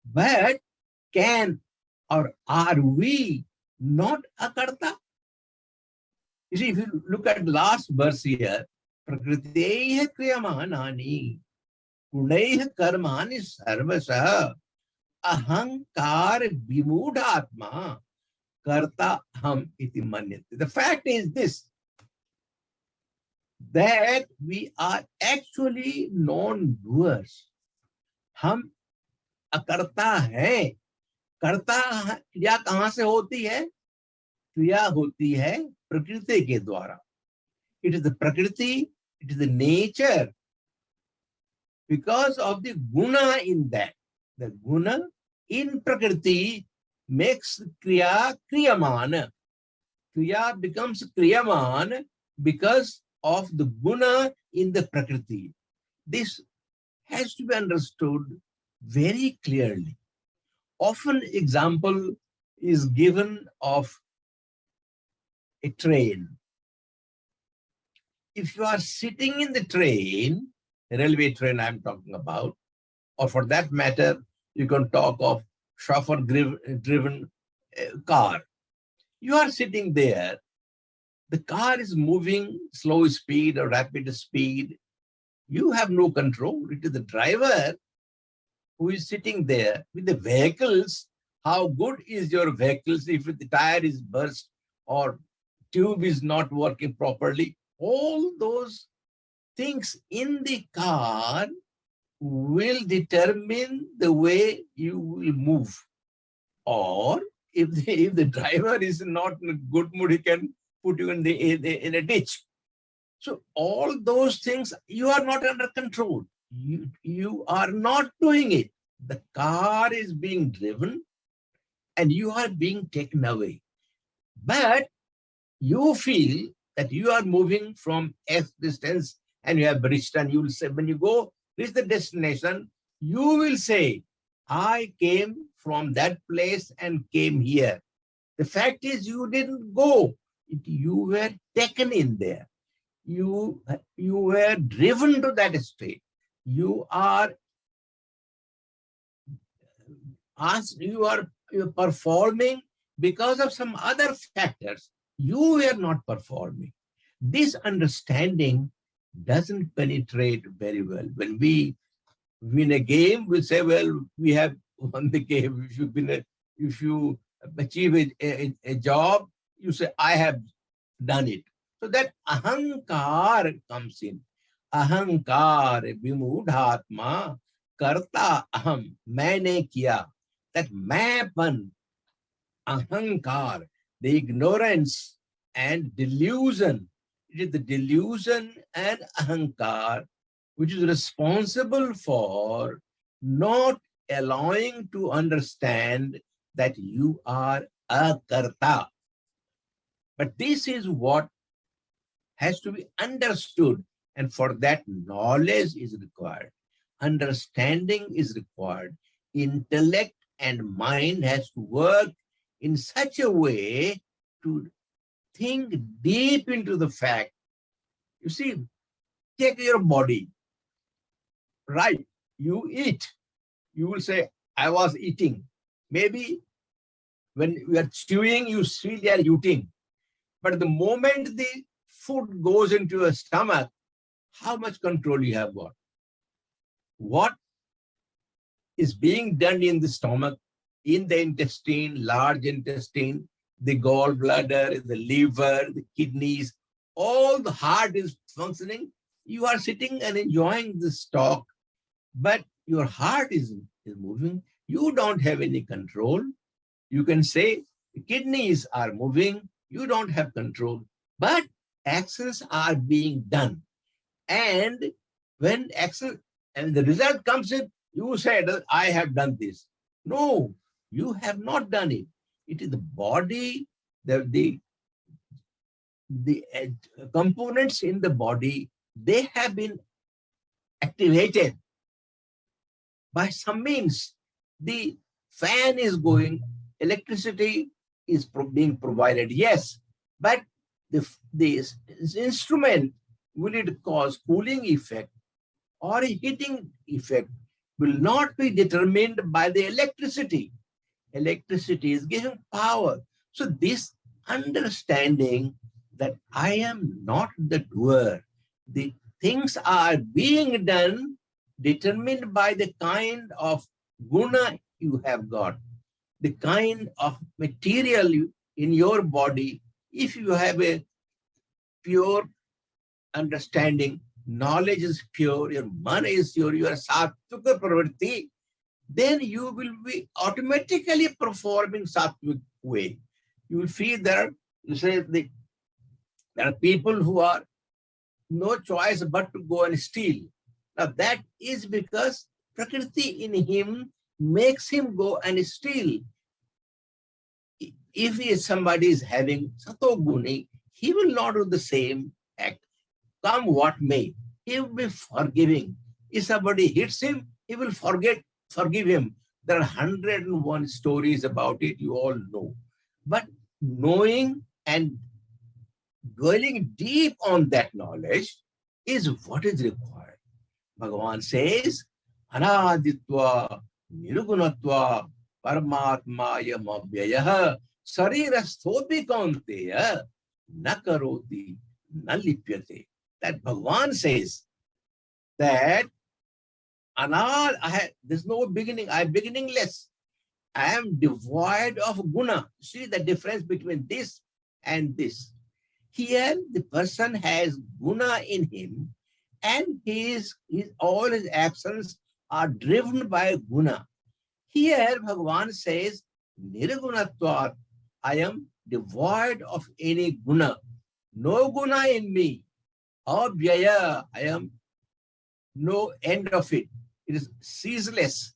but can or are we not akarta? You see, if you look at the last verse here, prakriteih kriyamanani gunaih karmani sarvasah ahankar vimudhatma karta ham iti manyate. The fact is this, that we are actually non-doers. हम अकर्ता हैं. कर्ता क्रिया कहां से होती है? क्रिया होती है प्रकृति के द्वारा. It is the prakriti, it is the nature, because of the guna in that. The guna in prakriti makes kriya kriyaman. Kriya becomes kriyaman because of the guna in the prakriti. This has to be understood very clearly. Often example is given of a train. If you are sitting in the train, railway train I'm talking about, or for that matter, you can talk of chauffeur-driven car. You are sitting there, the car is moving slow speed or rapid speed. You have no control. It is the driver who is sitting there with the vehicles. How good is your vehicles if the tire is burst or tube is not working properly? All those things in the car will determine the way you will move. Or if the driver is not in a good mood, he can put you in a ditch. So all those things, you are not under control. You are not doing it. The car is being driven and you are being taken away. But you feel that you are moving from X distance and you have reached, and you will say, when you go reach the destination, you will say, I came from that place and came here. The fact is you didn't go. You were taken in there. You were driven to that state. You are performing because of some other factors. You were not performing. This understanding doesn't penetrate very well. When we win a game, we say, well, we have won the game. If you achieve a job, you say, I have done it. So that ahankar comes in. Ahankar vimudhatma karta aham, maine kiya. That mapan, ahankar, the ignorance and delusion. It is the delusion and ahankar which is responsible for not allowing to understand that you are a karta. But this is what has to be understood, and for that knowledge is required. Understanding is required. Intellect and mind has to work in such a way to think deep into the fact. You see, take your body, right? You eat. You will say, I was eating. Maybe when you are chewing, you feel you are eating. But the moment the food goes into your stomach, how much control you have got? What is being done in the stomach, in the intestine, large intestine, the gallbladder, the liver, the kidneys, all the heart is functioning. You are sitting and enjoying this talk, but your heart is moving. You don't have any control. You can say the kidneys are moving. You don't have control, but actions are being done. And when action and the result comes in, you said, I have done this. No, you have not done it. It is the body, the components in the body, they have been activated by some means. The fan is going, electricity is being provided, yes, but this instrument, will it cause cooling effect or a heating effect, will not be determined by the electricity. Electricity is giving power. So this understanding that I am not the doer, the things are being done determined by the kind of guna you have got, the kind of material in your body. If you have a pure understanding, knowledge is pure, your man is pure, you are sattvic pravritti, then you will be automatically performing sattvic way. You will feel there, you say there are people who are no choice but to go and steal. Now that is because Prakriti in him makes him go and steal. If somebody is having satoguni, he will not do the same act. Come what may, he will be forgiving. If somebody hits him, he will forgive him. There are 101 stories about it, you all know. But knowing and dwelling deep on that knowledge is what is required. Bhagavan says, Anaditva, Nirugunatva, Paramatmaya Mabhyayah, Sarirasthopi Kaunteya, Nakaroti, Nalipyate. That Bhagavan says that there's no beginning, I am beginningless. I am devoid of guna. See the difference between this and this. Here, the person has guna in him, and all his actions are driven by guna. Here, Bhagavan says, Nirgunatvat, I am devoid of any guna. No guna in me. Abhyaya, I am no end of it. It is ceaseless.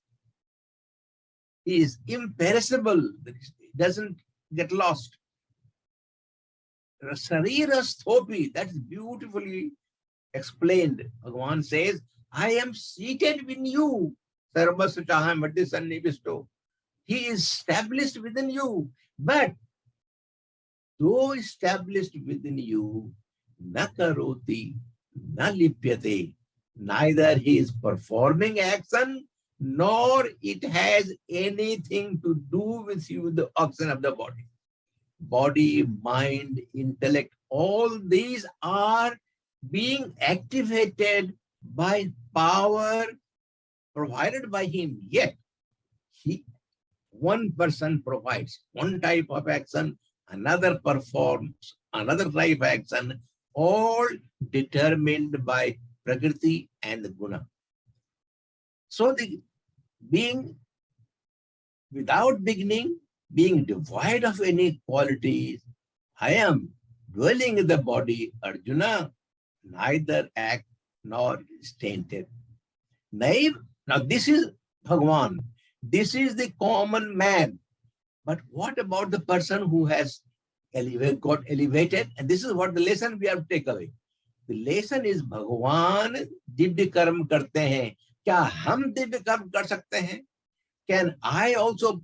It is imperishable. It doesn't get lost. Sarirasthopi, that is beautifully explained. Bhagavan says, I am seated within you. He is established within you. But though established within you, nakaroti, nalipyate, neither he is performing action, nor it has anything to do with you, the action of the body. Body, mind, intellect, all these are being activated by power provided by him. Yet, one person provides one type of action, another performs another type of action, all determined by Prakriti and the Guna. So the being without beginning, being devoid of any qualities, I am dwelling in the body, Arjuna, neither act nor is tainted. Now this is Bhagavan. This is the common man. But what about the person who has got elevated? And this is what the lesson we have to take away. The lesson is Bhagavan divya karma karte hain. Kya hum divya karma kar sakte hain? Can I also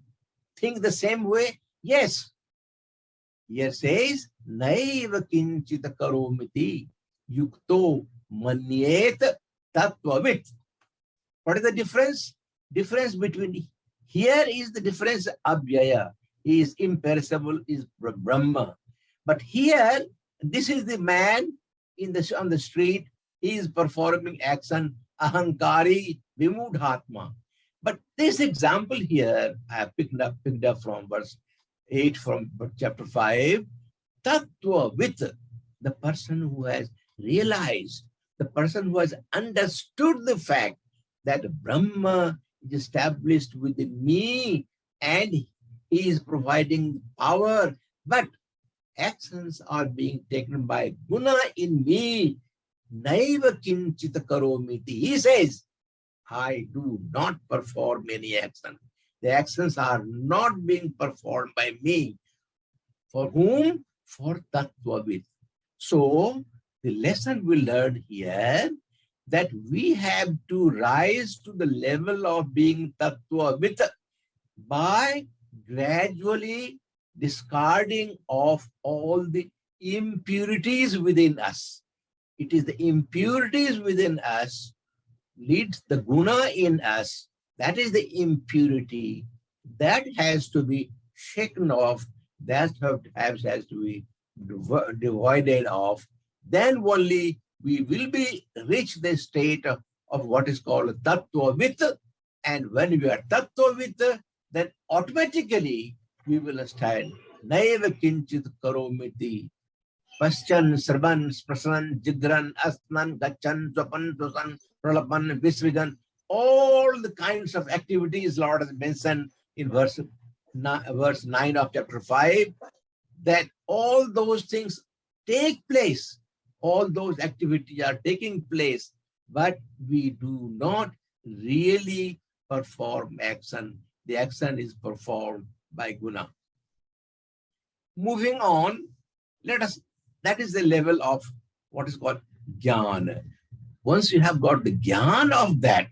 think the same way? Yes. Here says, Naiva kinchita karomiti yukto manyet tattvavit. What is the difference? Difference between, here is the difference, abhyaya, is imperishable, is Brahma. But here, this is the man on the street, he is performing action, ahankari vimudhatma. But this example here, I have picked up from verse 8 from chapter 5. Tattva with the person who has realized, the person who has understood the fact that Brahma is established within me and he is providing power, but actions are being taken by guna in me. Naiva kinchita karomiti. He says, I do not perform any action. The actions are not being performed by me. For whom? For Tattvavit. So the lesson we learned here that we have to rise to the level of being Tattvavit by gradually discarding of all the impurities within us. It is the impurities within us leads the guna in us. That is the impurity that has to be shaken off. That has to be divided off. Then only we will be reach the state of what is called Tattvavit. And when we are Tattvavit, then automatically we will understand Naiva kinchit karomiti. Paschan, Sarban, Prasan, Jigran, Asnan, Gachan, Swapan, Tusan, Pralapan, Visrigan, all the kinds of activities Lord has mentioned in verse 9 of chapter 5, that all those things take place, all those activities are taking place, but we do not really perform action. The action is performed by guna. Moving on, that is the level of what is called jnana. Once you have got the jnana of that,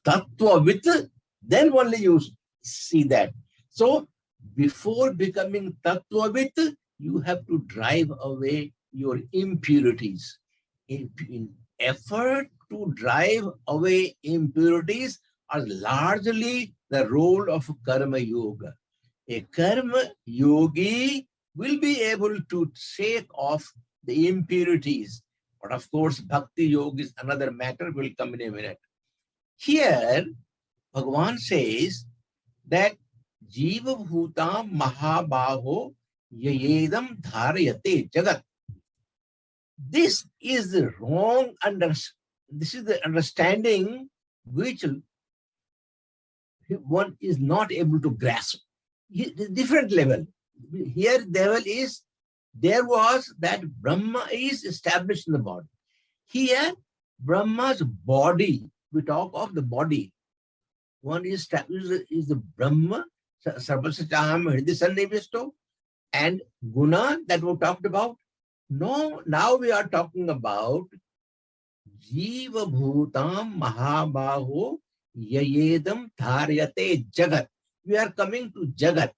Tattvavit, then only you see that. So before becoming Tattvavit, you have to drive away your impurities. In effort to drive away impurities are largely the role of karma yoga. A karma yogi will be able to shake off the impurities. But of course, bhakti yoga is another matter, will come in a minute. Here, Bhagavan says that Jiva Bhutam Mahabaho Yayedam Dharayate Jagat. This is the wrong this is the understanding which one is not able to grasp. Different level. Here level is, there was that Brahma is established in the body. Here, Brahma's body, we talk of the body. One is established is the Brahma, Sarvasachaham Hridisannivisto, and Guna that we talked about. No, now we are talking about Jiva Bhutam Mahabaho Yayedam Dharyate Jagat. We are coming to Jagat.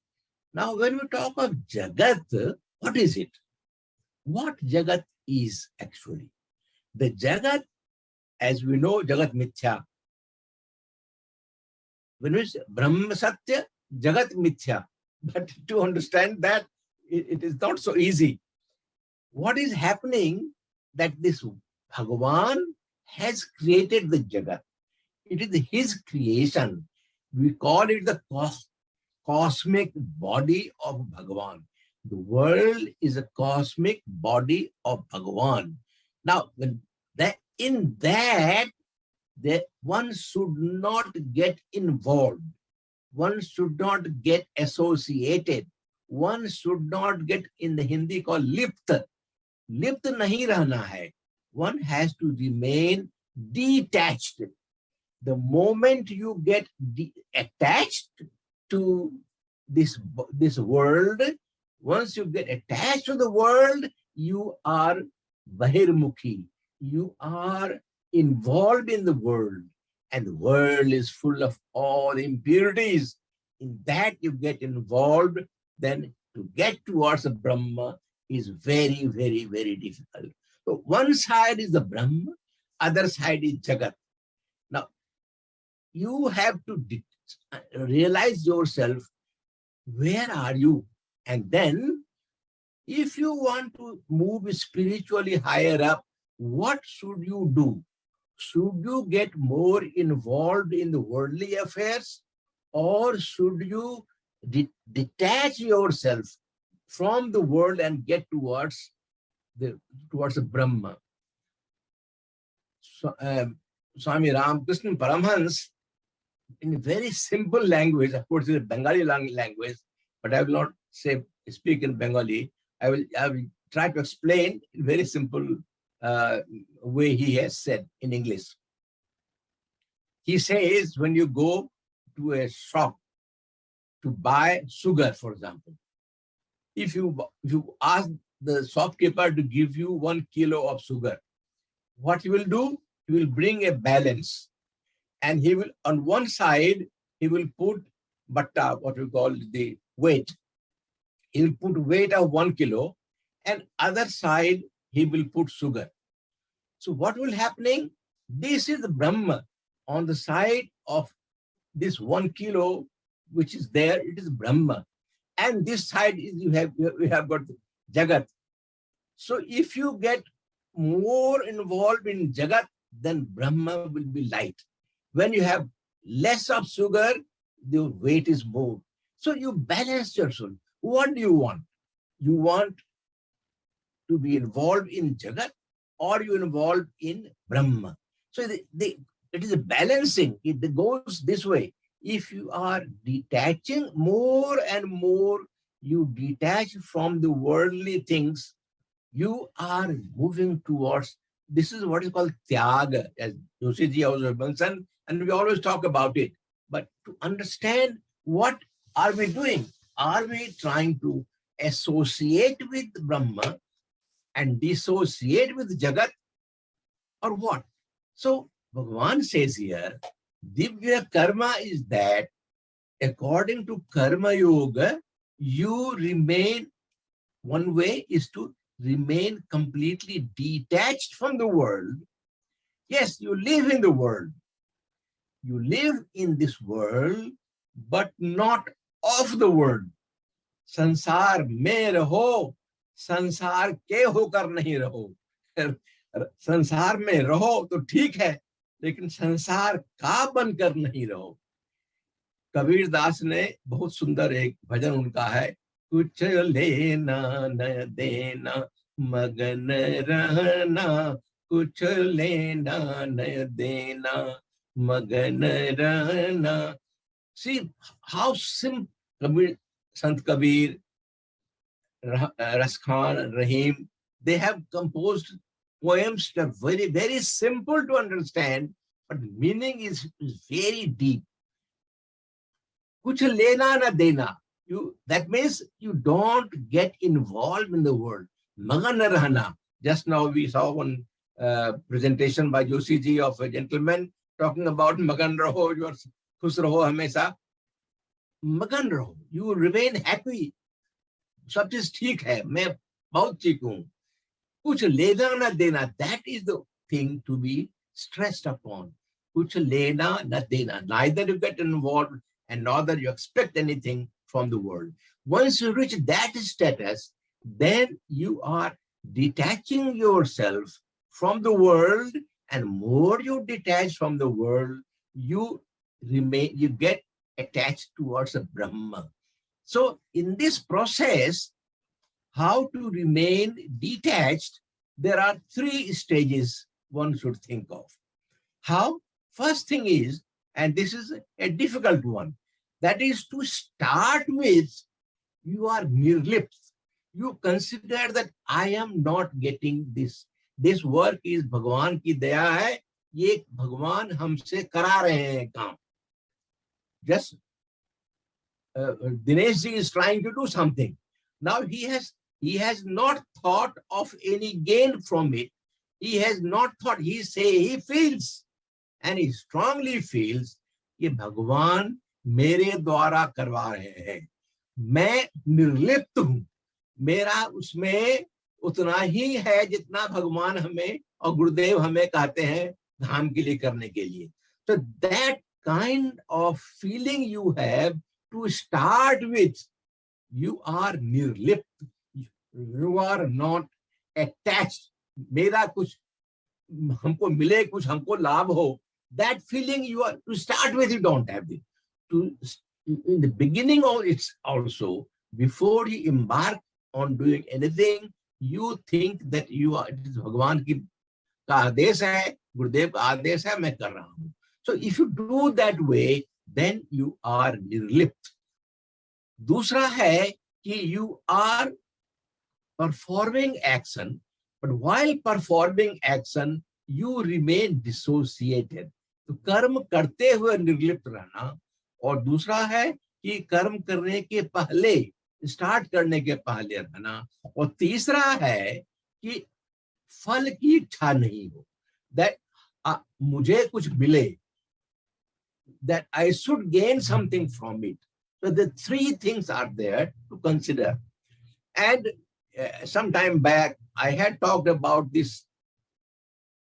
Now, when we talk of Jagat, what is it? What Jagat is actually? The Jagat, as we know, Jagat Mithya. When we say Brahma Satya, Jagat Mithya. But to understand that, it is not so easy. What is happening that this Bhagavan has created the Jagat. It is his creation. We call it the cosmic body of Bhagavan. The world is a cosmic body of Bhagavan. Now, in that, one should not get involved. One should not get associated. One should not get, in the Hindi called lipt. Lipt nahi rahna hai. One has to remain detached. The moment you get attached to this world, once you get attached to the world, you are bahirmukhi. You are involved in the world, and the world is full of all impurities. In that you get involved, then to get towards the Brahma is very, very, very difficult. So one side is the Brahma, other side is Jagat. Now, you have to realize yourself, where are you? And then, if you want to move spiritually higher up, what should you do? should you get more involved in the worldly affairs, or should you detach yourself from the world and get towards the Brahma? So, Swami Ramakrishna Paramhans, in a very simple language, of course, it's a Bengali language, but I will not speak in Bengali. I will try to explain in very simple way he has said in English. He says, when you go to a shop to buy sugar, for example, if you ask the shopkeeper to give you 1 kilo of sugar, what he will do? He will bring a balance, and he will, on one side, he will put batta, what we call the weight. He will put weight of 1 kilo, and other side he will put sugar. So what will happening? This is the Brahma. On the side of this 1 kilo, which is there, it is Brahma. And this side is we have got Jagat. So if you get more involved in Jagat, then Brahma will be light. When you have less of sugar, the weight is more. So you balance yourself. What do you want? You want to be involved in Jagat, or you involved in Brahma? So it is a balancing. It goes this way. If you are detaching more and more, you detach from the worldly things, you are moving towards, this is what is called Tyaga, as Joshi ji also mentioned, and we always talk about it. But to understand, what are we doing? Are we trying to associate with Brahma and dissociate with Jagat, or what? So Bhagavan says here, Divya Karma is that according to Karma Yoga, you remain, one way is to remain completely detached from the world. Yes, you live in the world. You live in this world, but not of the world. Sansar mein raho, sansar ke hokar nahi raho. संसार में रहो तो ठीक है, लेकिन संसार का बनकर नहीं रहो. कबीर दास ने बहुत सुंदर एक भजन उनका है, कुछ लेना न देना मगन रहना, कुछ लेना न देना मगन रहना. See how simple Sant Kabir, Raskhan, Rahim, they have composed poems that are very, very simple to understand, but meaning is very deep. Kuch lena na dena. That means you don't get involved in the world. Magan rahna. Just now we saw one presentation by Joshi ji of a gentleman talking about Magan raho, you are khus raho hamesha. Magan raho. You remain happy. सब चीज ठीक है, मैं बहुत ठीक हूँ. कुछ लेना ना देना, that is the thing to be stressed upon. कुछ लेना ना देना. Neither you get involved and neither you expect anything from the world. Once you reach that status, then you are detaching yourself from the world, and more you detach from the world, you get attached towards a Brahma. So in this process, how to remain detached, there are 3 stages one should think of. How? First thing is, and this is a difficult one, that is to start with, you are nirlipt. You consider that I am not getting this. This work is Bhagwan ki daya hai, ye Bhagwan humse kara rahe hain kaam. Just Dinesh ji is trying to do something. Now he has not thought of any gain from it. He has not thought, he feels, and he strongly feels कि भगवान मेरे द्वारा करवा रहे हैं. मैं निर्लिप्त हूं. मेरा उसमें उतना ही है जितना भगवान हमें और गुरुदेव हमें कहते हैं धाम के लिए करने के लिए. So that kind of feeling you have, to start with, you are nirlipt. You are not attached. मेरा कुछ हमको मिले कुछ, हमको लाभ हो, that feeling you are to start with, you don't have it. In the beginning of it also, before you embark on doing anything, you think that you are, it is भगवान की का आदेश है, गुरुदेव का आदेश है, मैं कर रहा हूँ. So if you do that way, then you are nirlipt. दूसरा है कि you are performing action, but while performing action, you remain dissociated. तो कर्म करते हुए निर्लिप्त रहना, और दूसरा है कि कर्म करने के पहले, स्टार्ट करने के पहले रहना, और तीसरा है कि फल की इच्छा नहीं हो, that मुझे कुछ मिले, that I should gain something from it. So the three things are there to consider. And some time back, I had talked about these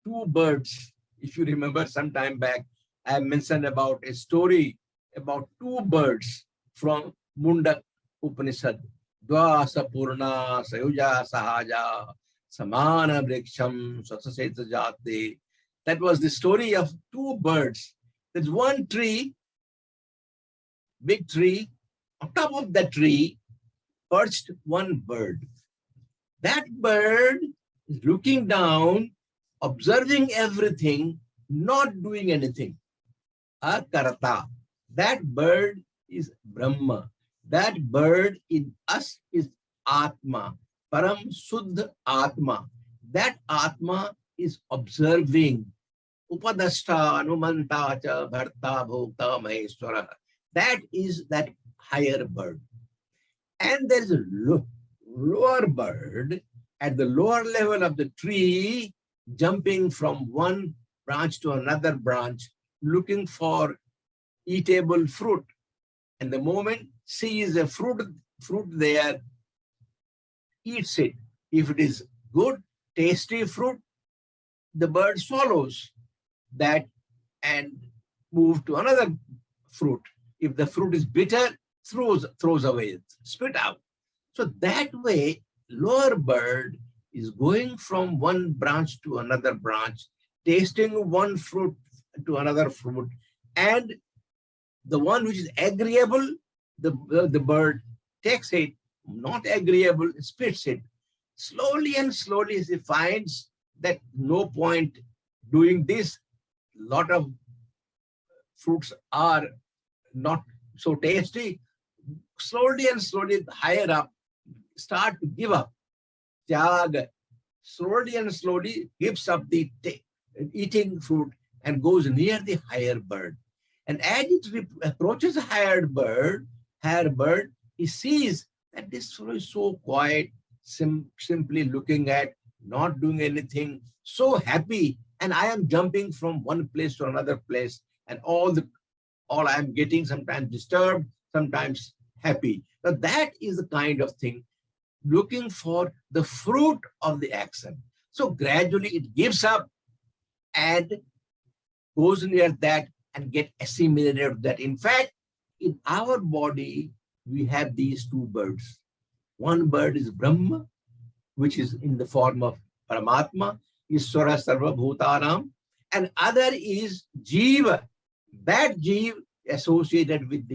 two birds. If you remember, some time back, I mentioned about a story about two birds from Munda Upanishad. Dvasa Purna Sayuja Sahaja Samana Vriksham Sasaseta Jate. That was the story of two birds. There's one tree, big tree. On top of that tree perched one bird. That bird is looking down, observing everything, not doing anything. Akarata. That bird is Brahma. That bird in us is Atma, Param Suddha Atma. That Atma is observing. Upadashta, Anumanta, Cha, Bharta, Bhokta, Maheshwara. That is that higher bird. And there is a lower bird at the lower level of the tree, jumping from one branch to another branch, looking for eatable fruit. And the moment sees a fruit there, eats it. If it is good, tasty fruit, the bird swallows that and moves to another fruit. If the fruit is bitter, throws away, spit out. So that way, lower bird is going from one branch to another branch, tasting one fruit to another fruit, and the one which is agreeable, the bird takes it, not agreeable, spits it. Slowly and slowly, he finds that no point doing this. Lot of fruits are not so tasty. Slowly and slowly, higher up, start to give up. Tyaga. Slowly and slowly gives up the eating fruit and goes near the higher bird. And as it approaches a higher bird, he sees that this fellow is so quiet, simply looking at, not doing anything, so happy. And I am jumping from one place to another place, and all I am getting, sometimes disturbed, sometimes happy. Now that is the kind of thing, looking for the fruit of the action. So gradually it gives up and goes near that and get assimilated with that. In fact, in our body, we have these two birds. One bird is Brahma, which is in the form of Paramatma, Iswara Sarva Bhutanam, and other is Jiva. That Jiva associated with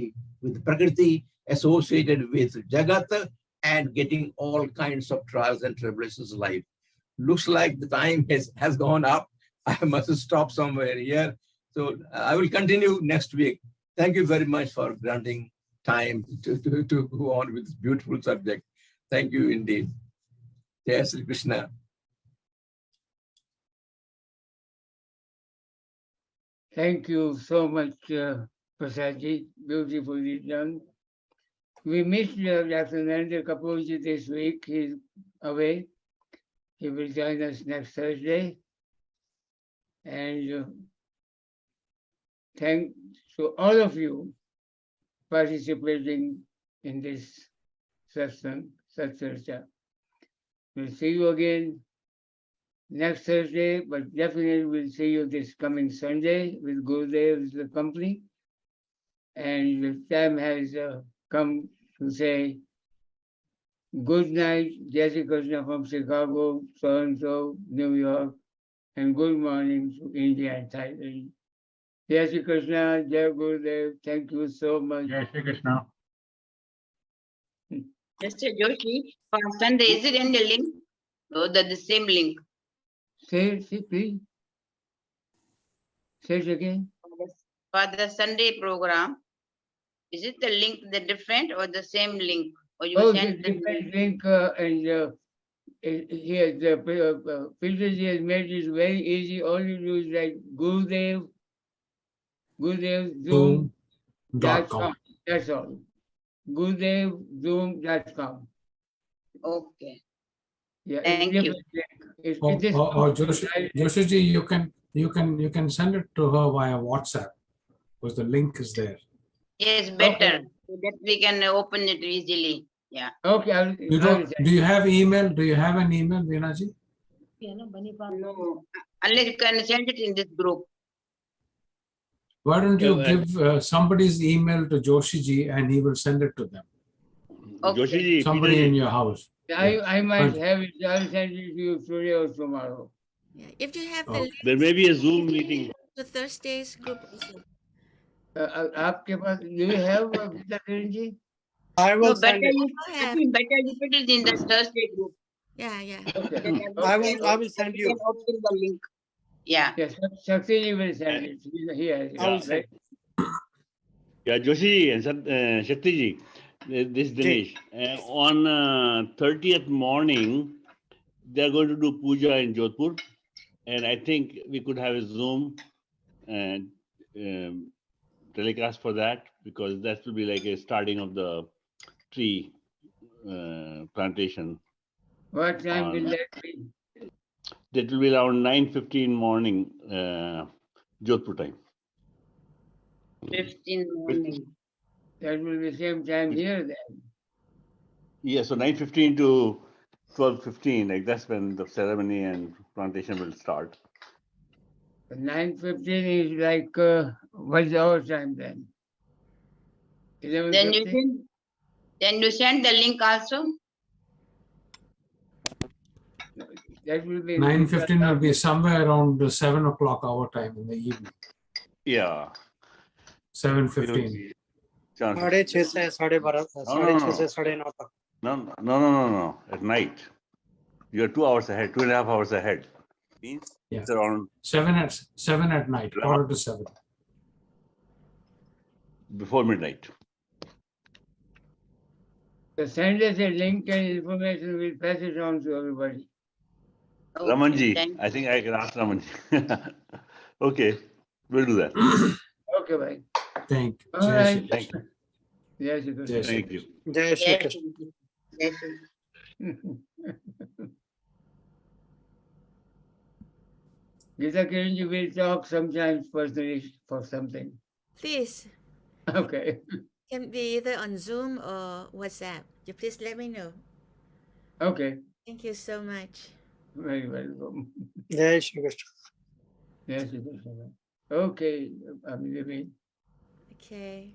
Prakriti, associated with Jagat, and getting all kinds of trials and tribulations in life. Looks like the time has gone up. I must stop somewhere here. So I will continue next week. Thank you very much for granting time to go on with this beautiful subject. Thank you indeed. Jai Sri Krishna. Thank you so much, Prasadji. Beautifully done. We missed Dr. Narendra Kapoorji this week. He's away. He will join us next Thursday. And thanks to all of you participating in this satsang, satsarcha. We'll see you again next Thursday, but definitely we'll see you this coming Sunday with Gurudev's company. And the time has come to say good night, Jai Shri Krishna from Chicago, so-and-so, New York, and good morning to India and Thailand. Jai Shri Krishna, Jai Gurudev. Thank you so much. Jai Shri Krishna. Mr. Joshi, for Sunday, is it in the link? Oh, the same link. Say please. Say it again. For the Sunday program, is it the link the different or the same link? Or you Oh, send the different link and here the filters he has made is very easy. All you do is like Gurudev Zoom.com. That's all. Gurudev Zoom.com. Okay. Yeah, Thank you. Joshi ji, you can send it to her via WhatsApp because the link is there. Yes, better. Okay. So that we can open it easily. Yeah. Okay. Do you have email? Do you have an email, Veena ji? No, unless you can send it in this group. Why don't you give somebody's email to Joshi ji and he will send it to them? Okay. Joshi ji, Somebody in your house. I might have it. I'll send it to you today or tomorrow. Yeah. If you have the Okay. link, there may be a Zoom meeting. the Thursday's group also. आपके पास do you have Geeta Kiran ji? I will No, send better it. you, I think better you put it in the Thursday group. Yeah, yeah. Okay. I will send you. Can open the link. Yeah. Yes, Shakti will send it. He has it, I will send. right? Yeah, Joshi and Shakti ji, this is Dinesh. On 30th morning, they are going to do puja in Jodhpur, and I think we could have a Zoom and telecast for that because that will be like a starting of the tree plantation. What time will that be? That will be around 9:15 morning, Jodhpur time. 15 morning. That will be the same time here then. Yeah, so 9:15 to 12:15, like that's when the ceremony and plantation will start. 9:15 is like what's our time then? Then you send the link also. That will be 9:15 will be somewhere around 7 o'clock our time in the evening. Yeah. 7:15. 6:30 से 12:30 6:30 से 9:30 तक. No. At night. You're 2 hours ahead, 2.5 hours ahead. Means it's around 7 at night, 6:45. Before midnight. So send us a link and information. We'll pass it on to everybody. Okay, Ramanji, I think I can ask Ramanji. Okay, we'll do that. Okay, bye. Thank you. All right. Thank you. Yes, you can. Thank you. Jai Shri Krishna. Yes. Geeta Kiran, you will talk sometimes personally for something. Please, Okay. can be either on Zoom or WhatsApp. You please let me know. Okay. Thank you so much. Very welcome. Jai Shri Krishna. Yes, you can. Okay. I'm leaving. Okay.